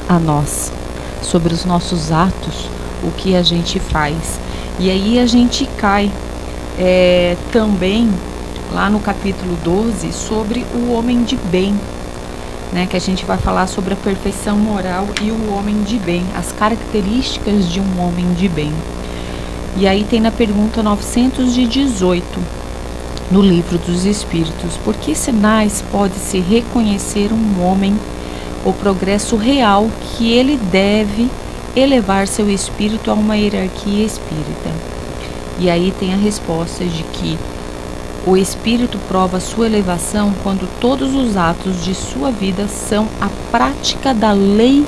a nós sobre os nossos atos, o que a gente faz. E aí a gente cai também lá no capítulo 12 sobre o homem de bem, né, que a gente vai falar sobre a perfeição moral e o homem de bem, as características de um homem de bem. E aí tem na pergunta 918 no Livro dos Espíritos: por que sinais pode-se reconhecer um homem o progresso real que ele deve elevar seu espírito a uma hierarquia espírita? E aí tem a resposta de que o espírito prova sua elevação quando todos os atos de sua vida são a prática da lei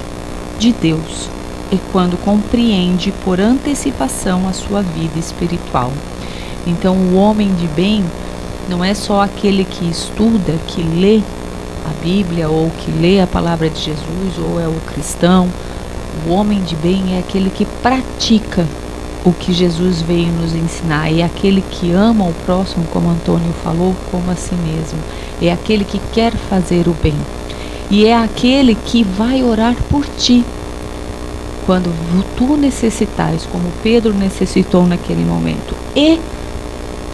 de Deus e quando compreende por antecipação a sua vida espiritual. Então o homem de bem não é só aquele que estuda, que lê a Bíblia ou que lê a palavra de Jesus ou é o cristão. O homem de bem é aquele que pratica o que Jesus veio nos ensinar, é aquele que ama o próximo, como Antônio falou, como a si mesmo, é aquele que quer fazer o bem e é aquele que vai orar por ti quando tu necessitares, como Pedro necessitou naquele momento, e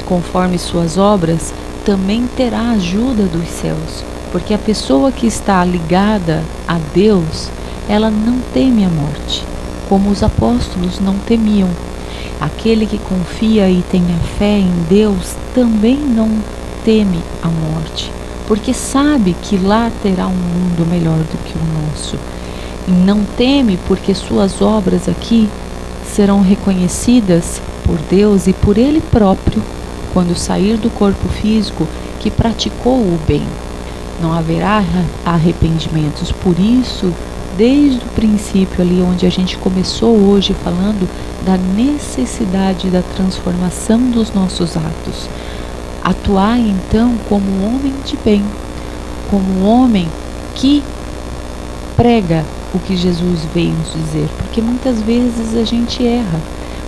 conforme suas obras também terá a ajuda dos céus, porque a pessoa que está ligada a Deus, ela não teme a morte, como os apóstolos não temiam. Aquele que confia e tem a fé em Deus também não teme a morte, porque sabe que lá terá um mundo melhor do que o nosso. E não teme porque suas obras aqui serão reconhecidas por Deus e por Ele próprio quando sair do corpo físico, que praticou o bem. Não haverá arrependimentos, por isso desde o princípio ali, onde a gente começou hoje falando da necessidade da transformação dos nossos atos. Atuar então como um homem de bem, como um homem que prega o que Jesus veio nos dizer, porque muitas vezes a gente erra,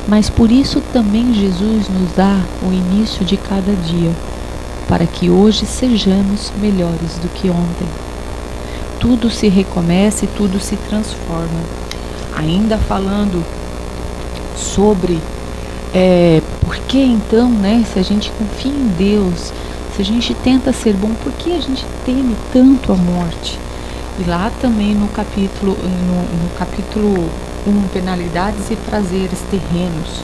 mas por isso também Jesus nos dá o início de cada dia, para que hoje sejamos melhores do que ontem. Tudo se recomeça e tudo se transforma. Ainda falando sobre por que então, se a gente confia em Deus, se a gente tenta ser bom, por que a gente teme tanto a morte? E lá também no capítulo 1, Penalidades e Prazeres Terrenos,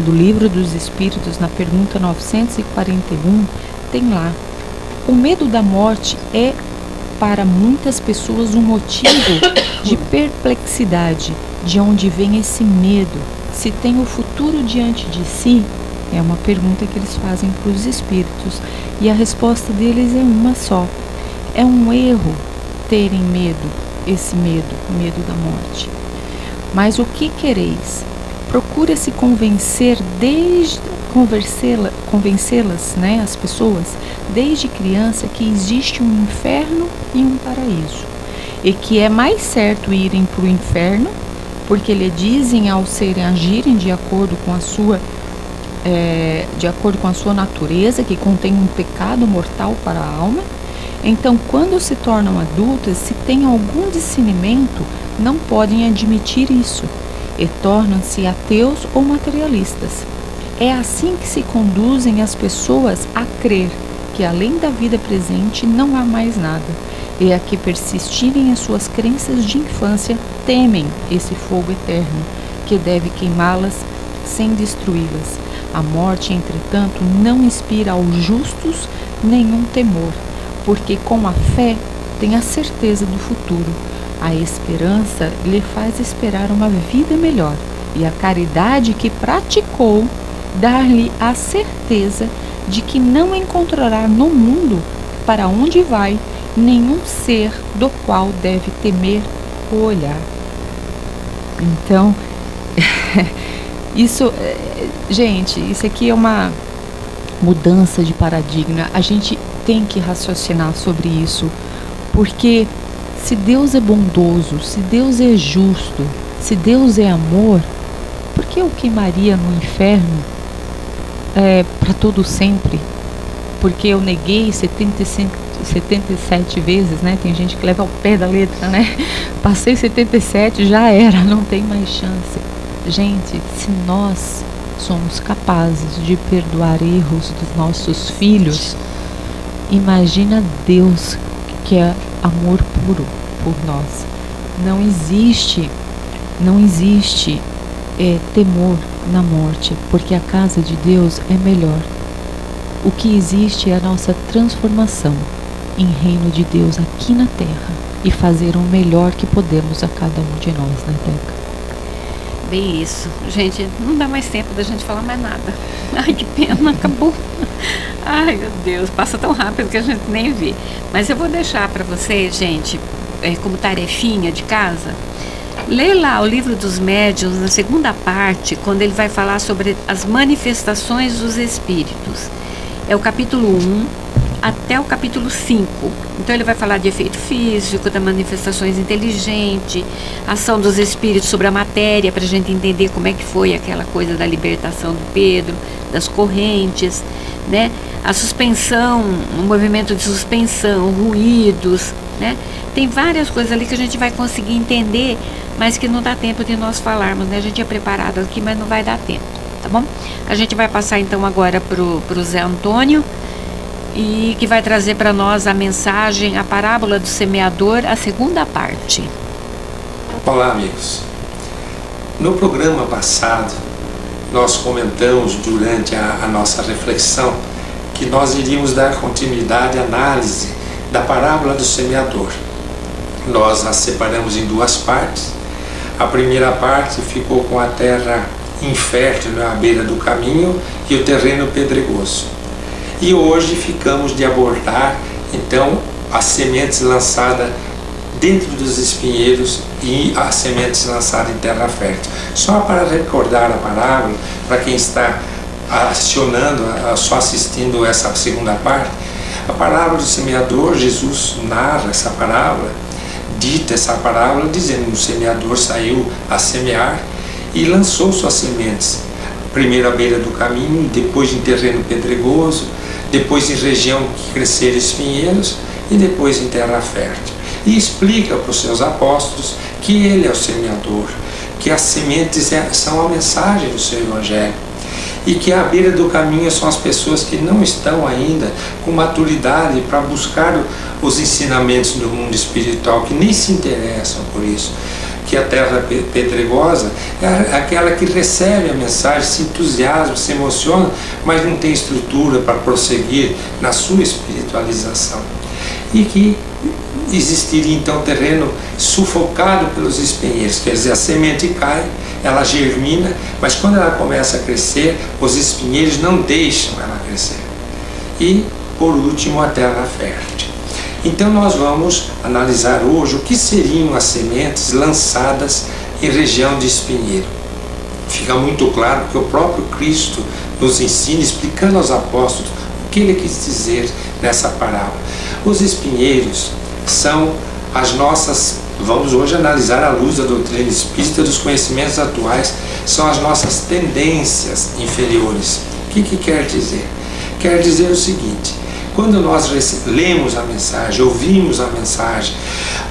do Livro dos Espíritos, na pergunta 941, tem lá: o medo da morte é para muitas pessoas um motivo de perplexidade. De onde vem esse medo? Se tem o futuro diante de si? É uma pergunta que eles fazem para os espíritos, e a resposta deles é uma só: é um erro terem medo, esse medo da morte. Mas o que quereis? Procura se convencê-las, as pessoas, desde criança, que existe um inferno e um paraíso, e que é mais certo irem para o inferno, porque lhe dizem ao agirem de acordo com a sua natureza, que contém um pecado mortal para a alma. Então, quando se tornam adultas, se têm algum discernimento, não podem admitir isso e tornam-se ateus ou materialistas. É assim que se conduzem as pessoas a crer que além da vida presente não há mais nada, e a que persistirem em suas crenças de infância temem esse fogo eterno, que deve queimá-las sem destruí-las. A morte, entretanto, não inspira aos justos nenhum temor, porque com a fé tem a certeza do futuro. A esperança lhe faz esperar uma vida melhor, e a caridade que praticou dar-lhe a certeza de que não encontrará no mundo para onde vai nenhum ser do qual deve temer ou olhar. Então, isso aqui é uma mudança de paradigma. A gente tem que raciocinar sobre isso, porque se Deus é bondoso, se Deus é justo, se Deus é amor, por que eu queimaria no inferno para todo sempre? Porque eu neguei 77 vezes, tem gente que leva ao pé da letra, passei 77, já era, não tem mais chance. Gente, se nós somos capazes de perdoar erros dos nossos filhos, imagina Deus, que é amor puro por nós. Não existe temor na morte, porque a casa de Deus é melhor. O que existe é a nossa transformação em reino de Deus aqui na terra, e fazer o melhor que podemos a cada um de nós, Teca? Bem isso. Gente, não dá mais tempo da gente falar mais nada. Ai, que pena, acabou. Ai, meu Deus, passa tão rápido que a gente nem vê. Mas eu vou deixar para vocês, gente, como tarefinha de casa, lê lá o Livro dos Médiuns, na segunda parte, quando ele vai falar sobre as manifestações dos espíritos. É o capítulo 1 até o capítulo 5. Então ele vai falar de efeito físico, das manifestações inteligentes, ação dos espíritos sobre a matéria, para a gente entender como é que foi aquela coisa da libertação do Pedro, das correntes, a suspensão, o movimento de suspensão, ruídos, Tem várias coisas ali que a gente vai conseguir entender, mas que não dá tempo de nós falarmos, A gente tinha preparado aqui, mas não vai dar tempo, tá bom? A gente vai passar então agora pro Zé Antônio, e que vai trazer para nós a mensagem, a parábola do semeador, a segunda parte. Olá, amigos. No programa passado, nós comentamos durante a nossa reflexão que nós iríamos dar continuidade à análise da parábola do semeador. Nós a separamos em duas partes. A primeira parte ficou com a terra infértil à beira do caminho e o terreno pedregoso. E hoje ficamos de abordar, então, as sementes lançadas dentro dos espinheiros e as sementes lançadas em terra fértil. Só para recordar a parábola, para quem está acionando, só assistindo essa segunda parte, a parábola do semeador, Jesus narra essa parábola, dita essa parábola, dizendo que o semeador saiu a semear e lançou suas sementes, primeiro à beira do caminho, depois em terreno pedregoso, depois em região que cresceram espinheiros e depois em terra fértil. E explica para os seus apóstolos que ele é o semeador, que as sementes são a mensagem do seu evangelho, e que à beira do caminho são as pessoas que não estão ainda com maturidade para buscar os ensinamentos do mundo espiritual, que nem se interessam por isso, que a terra pedregosa é aquela que recebe a mensagem, se entusiasma, se emociona, mas não tem estrutura para prosseguir na sua espiritualização, e que existiria então terreno sufocado pelos espinheiros, quer dizer, a semente cai, ela germina, mas quando ela começa a crescer, os espinheiros não deixam ela crescer. E, por último, a terra fértil. Então nós vamos analisar hoje o que seriam as sementes lançadas em região de espinheiro. Fica muito claro que o próprio Cristo nos ensina, explicando aos apóstolos o que ele quis dizer nessa parábola. Os espinheiros são as nossas, vamos hoje analisar à luz da doutrina espírita, dos conhecimentos atuais, são as nossas tendências inferiores. O que quer dizer? Quer dizer o seguinte: quando nós lemos a mensagem, ouvimos a mensagem,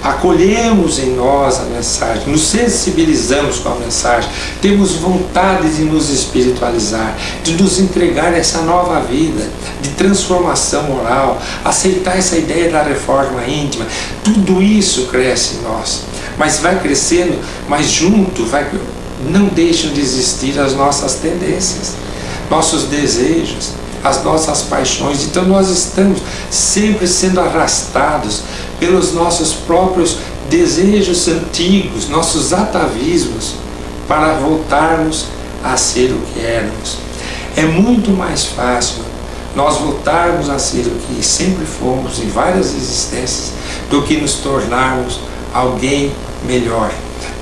acolhemos em nós a mensagem, nos sensibilizamos com a mensagem, temos vontade de nos espiritualizar, de nos entregar essa nova vida, de transformação moral, aceitar essa ideia da reforma íntima, tudo isso cresce em nós, mas vai crescendo, mas junto não deixam de existir as nossas tendências, nossos desejos, as nossas paixões. Então nós estamos sempre sendo arrastados pelos nossos próprios desejos antigos, nossos atavismos, para voltarmos a ser o que éramos. É muito mais fácil nós voltarmos a ser o que sempre fomos em várias existências do que nos tornarmos alguém melhor.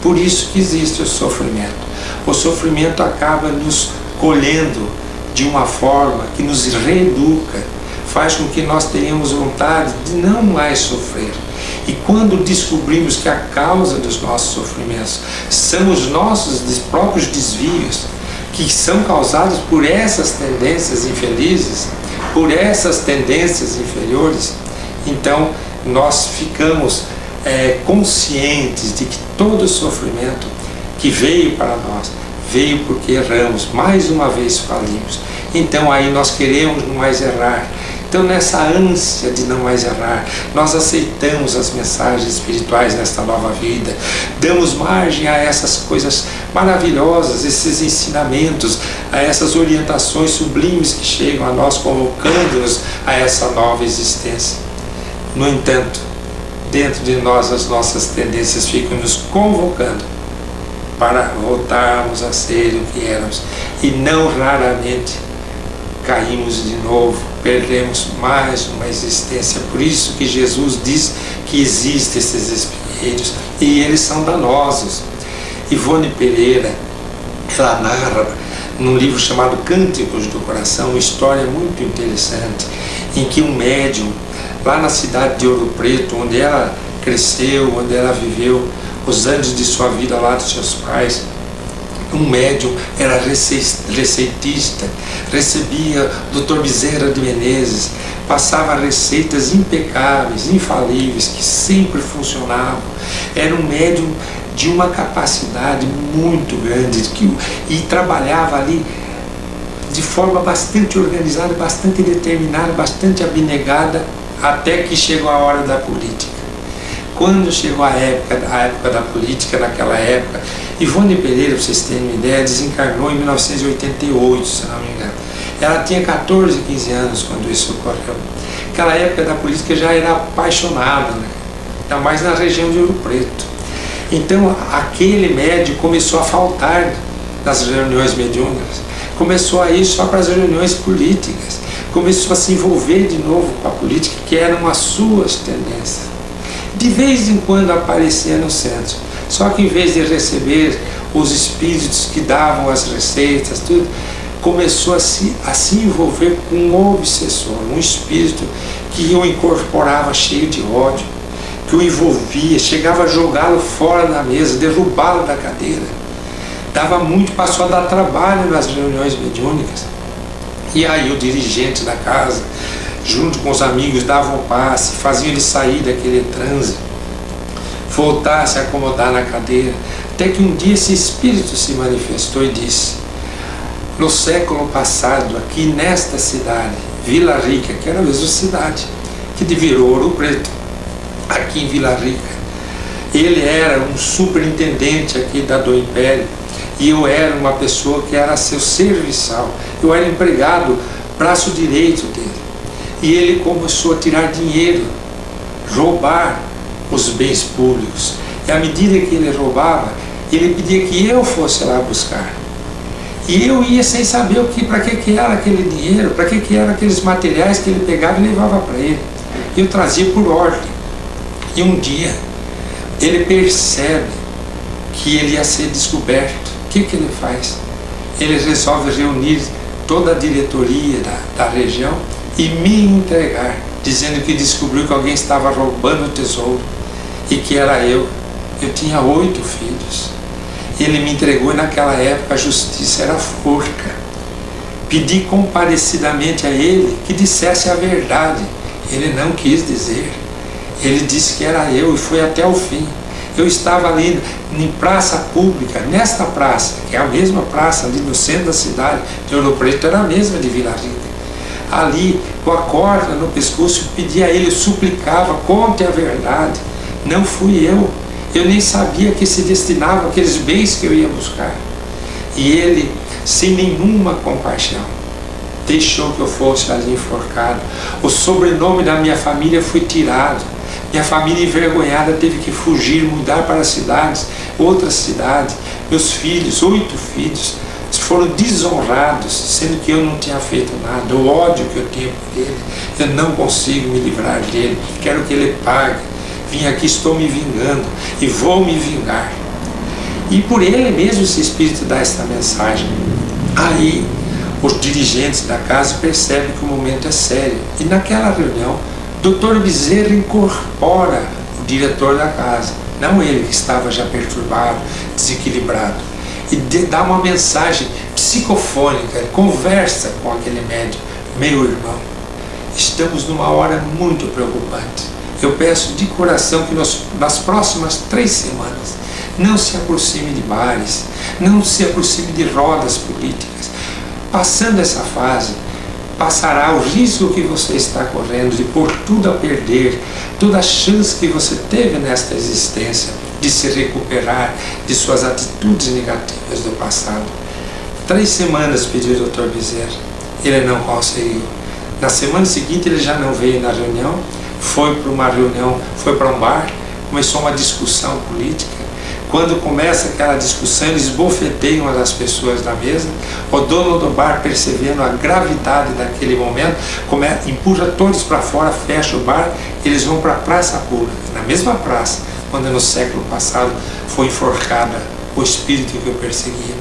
Por isso que existe o sofrimento. O sofrimento acaba nos colhendo de uma forma que nos reeduca, faz com que nós tenhamos vontade de não mais sofrer. E quando descobrimos que a causa dos nossos sofrimentos são os nossos próprios desvios, que são causados por essas tendências infelizes, por essas tendências inferiores, então nós ficamos conscientes de que todo sofrimento que veio para nós veio porque erramos, mais uma vez falimos. Então aí nós queremos não mais errar. Então nessa ânsia de não mais errar, nós aceitamos as mensagens espirituais nesta nova vida, damos margem a essas coisas maravilhosas, esses ensinamentos, a essas orientações sublimes que chegam a nós, convocando-nos a essa nova existência. No entanto, dentro de nós as nossas tendências ficam nos convocando para voltarmos a ser o que éramos, e não raramente caímos de novo, perdemos mais uma existência. Por isso que Jesus diz que existem esses espinheiros e eles são danosos. Ivone Pereira, ela narra num livro chamado Cânticos do Coração uma história muito interessante, em que um médium lá na cidade de Ouro Preto, onde ela cresceu, onde ela viveu os anos de sua vida lá dos seus pais, um médium era receitista, recebia Dr. Bezerra de Menezes, passava receitas impecáveis, infalíveis, que sempre funcionavam. Era um médium de uma capacidade muito grande e trabalhava ali de forma bastante organizada, bastante determinada, bastante abnegada, até que chegou a hora da política. Quando chegou a época da política, naquela época, Ivone Pereira, para vocês terem uma ideia, desencarnou em 1988, se não me engano. Ela tinha 14, 15 anos quando isso ocorreu. Aquela época da política já era apaixonada, né? Ainda mais na região de Ouro Preto. Então aquele médium começou a faltar nas reuniões mediúnicas, começou a ir só para as reuniões políticas, começou a se envolver de novo com a política, que eram as suas tendências. De vez em quando aparecia no centro. Só que em vez de receber os espíritos que davam as receitas, tudo, começou a se envolver com um obsessor, um espírito que o incorporava cheio de ódio, que o envolvia, chegava a jogá-lo fora da mesa, derrubá-lo da cadeira. Dava muito, passou a dar trabalho nas reuniões mediúnicas. E aí o dirigente da casa, junto com os amigos, davam passe, faziam ele sair daquele transe, voltar a se acomodar na cadeira, até que um dia esse espírito se manifestou e disse: no século passado, aqui nesta cidade, Vila Rica, que era a mesma cidade que virou Ouro Preto, aqui em Vila Rica, ele era um superintendente aqui do Império, e eu era uma pessoa que era seu serviçal, eu era empregado, braço direito dele. E ele começou a tirar dinheiro, roubar os bens públicos. E à medida que ele roubava, ele pedia que eu fosse lá buscar. E eu ia sem saber para que era aquele dinheiro, para que eram aqueles materiais que ele pegava e levava para ele. E eu trazia por ordem. E um dia, ele percebe que ele ia ser descoberto. O que ele faz? Ele resolve reunir toda a diretoria da região e me entregar, dizendo que descobriu que alguém estava roubando o tesouro e que era eu. Eu tinha 8 filhos. Ele me entregou e naquela época a justiça era forca. Pedi compadecidamente a ele que dissesse a verdade. Ele não quis dizer. Ele disse que era eu e foi até o fim. Eu estava ali em praça pública, nesta praça, que é a mesma praça ali no centro da cidade de Ouro Preto, era a mesma de Vila Rica. Ali, com a corda no pescoço, eu pedia a ele, eu suplicava, conte a verdade. Não fui eu. Eu nem sabia que se destinava aqueles bens que eu ia buscar. E ele, sem nenhuma compaixão, deixou que eu fosse ali enforcado. O sobrenome da minha família foi tirado. Minha família envergonhada teve que fugir, mudar para cidades, outras cidades. Meus filhos, 8 filhos, foram desonrados, sendo que eu não tinha feito nada. O ódio que eu tinha por ele, eu não consigo me livrar dele. Quero que ele pague. Vim aqui, estou me vingando e vou me vingar. E por ele mesmo esse espírito dá esta mensagem. Aí os dirigentes da casa percebem que o momento é sério. E naquela reunião, Dr. Bezerra incorpora o diretor da casa, não ele que estava já perturbado, desequilibrado, e dá uma mensagem psicofônica, conversa com aquele médium: meu irmão, estamos numa hora muito preocupante. Eu peço de coração que nas próximas 3 semanas não se aproxime de bares, não se aproxime de rodas políticas. Passando essa fase, passará o risco que você está correndo de pôr tudo a perder, toda a chance que você teve nesta existência de se recuperar de suas atitudes negativas do passado. 3 semanas pediu o Dr. Bezerra, ele não conseguiu. Na semana seguinte ele já não veio na reunião, foi para uma reunião, foi para um bar, começou uma discussão política. Quando começa aquela discussão, eles esbofeteiam uma das pessoas da mesa. O dono do bar, percebendo a gravidade daquele momento, empurra todos para fora, fecha o bar, eles vão para a praça pública, na mesma praça onde no século passado foi enforcada o espírito que eu perseguia.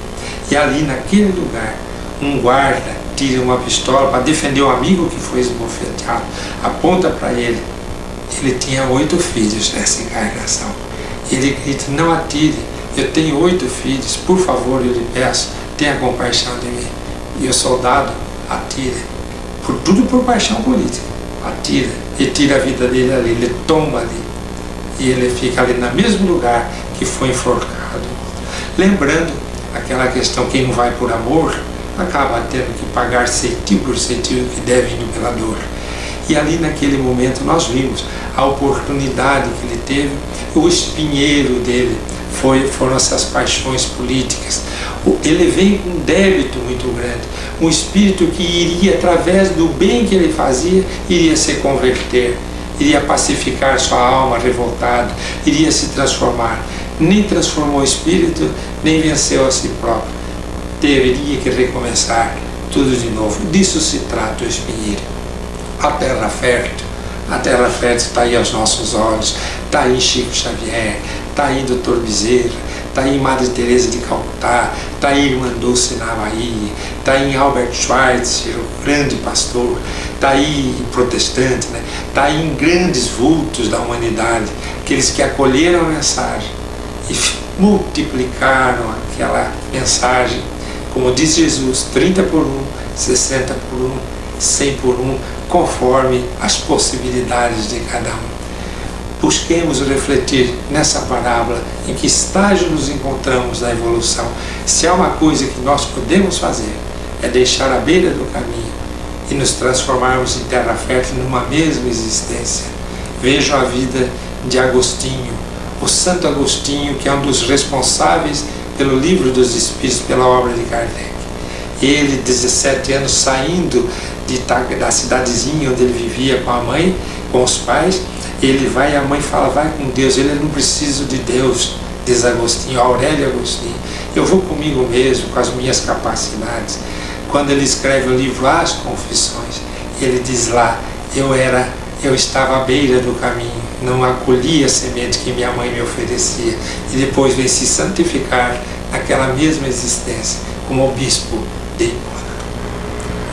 E ali naquele lugar, um guarda tira uma pistola para defender o amigo que foi esbofeteado, aponta para ele. Ele tinha 8 filhos nessa encarnação. Ele grita: não atire, eu tenho 8 filhos, por favor, eu lhe peço, tenha compaixão de mim. E o soldado atira, tudo por paixão política, atira e tira a vida dele ali, ele tomba ali. E ele fica ali no mesmo lugar que foi enforcado. Lembrando aquela questão: quem não vai por amor acaba tendo que pagar ceitinho por ceitinho que deve indo pela dor. E ali naquele momento nós vimos a oportunidade que ele teve, o espinheiro dele foram essas paixões políticas. Ele veio com um débito muito grande, um espírito que iria, através do bem que ele fazia, iria se converter, iria pacificar sua alma revoltada, iria se transformar. Nem transformou o espírito, nem venceu a si próprio. Teria que recomeçar tudo de novo. Disso se trata o espinheiro. A terra fértil, A terra fértil está aí aos nossos olhos, está aí Chico Xavier, está aí Dr. Bezerra, está aí Madre Teresa de Calcutá, está aí Irmã Dulce na Bahia, está aí Albert Schweitzer, o grande pastor, está aí protestante, né? Está aí em grandes vultos da humanidade, aqueles que acolheram a mensagem e multiplicaram aquela mensagem, como diz Jesus, 30 por 1, 60 por 1, 100 por 1, conforme as possibilidades de cada um. Busquemos refletir nessa parábola em que estágio nos encontramos na evolução. Se há uma coisa que nós podemos fazer, é deixar a beira do caminho e nos transformarmos em terra fértil numa mesma existência. Vejam a vida de Agostinho, o Santo Agostinho, que é um dos responsáveis pelo Livro dos Espíritos, pela obra de Kardec. Ele, 17 anos, saindo da cidadezinha onde ele vivia com a mãe, com os pais, ele vai e a mãe fala, vai com Deus, ele não precisa de Deus, diz Agostinho, Aurélio Agostinho, eu vou comigo mesmo, com as minhas capacidades. Quando ele escreve o livro As Confissões, ele diz lá, eu estava à beira do caminho, não acolhi a semente que minha mãe me oferecia, e depois veio se santificar naquela mesma existência, como o bispo de Hipona.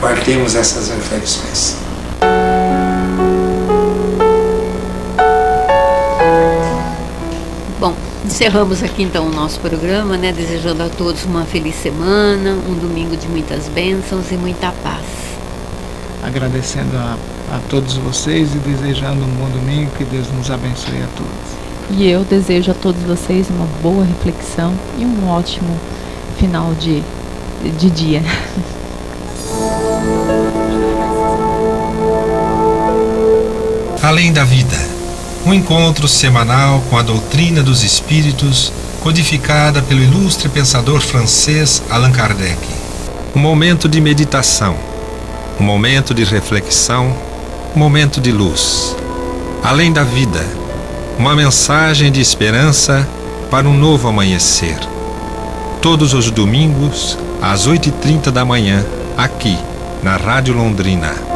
Guardemos essas reflexões. Bom, encerramos aqui então o nosso programa, né? Desejando a todos uma feliz semana, um domingo de muitas bênçãos e muita paz. Agradecendo a todos vocês e desejando um bom domingo, que Deus nos abençoe a todos. E eu desejo a todos vocês uma boa reflexão e um ótimo final de dia. Além da vida, um encontro semanal com a doutrina dos espíritos, codificada pelo ilustre pensador francês Allan Kardec. Um momento de meditação, um momento de reflexão, um momento de luz. Além da vida, uma mensagem de esperança para um novo amanhecer. Todos os domingos, às 8h30 da manhã, aqui, na Rádio Londrina.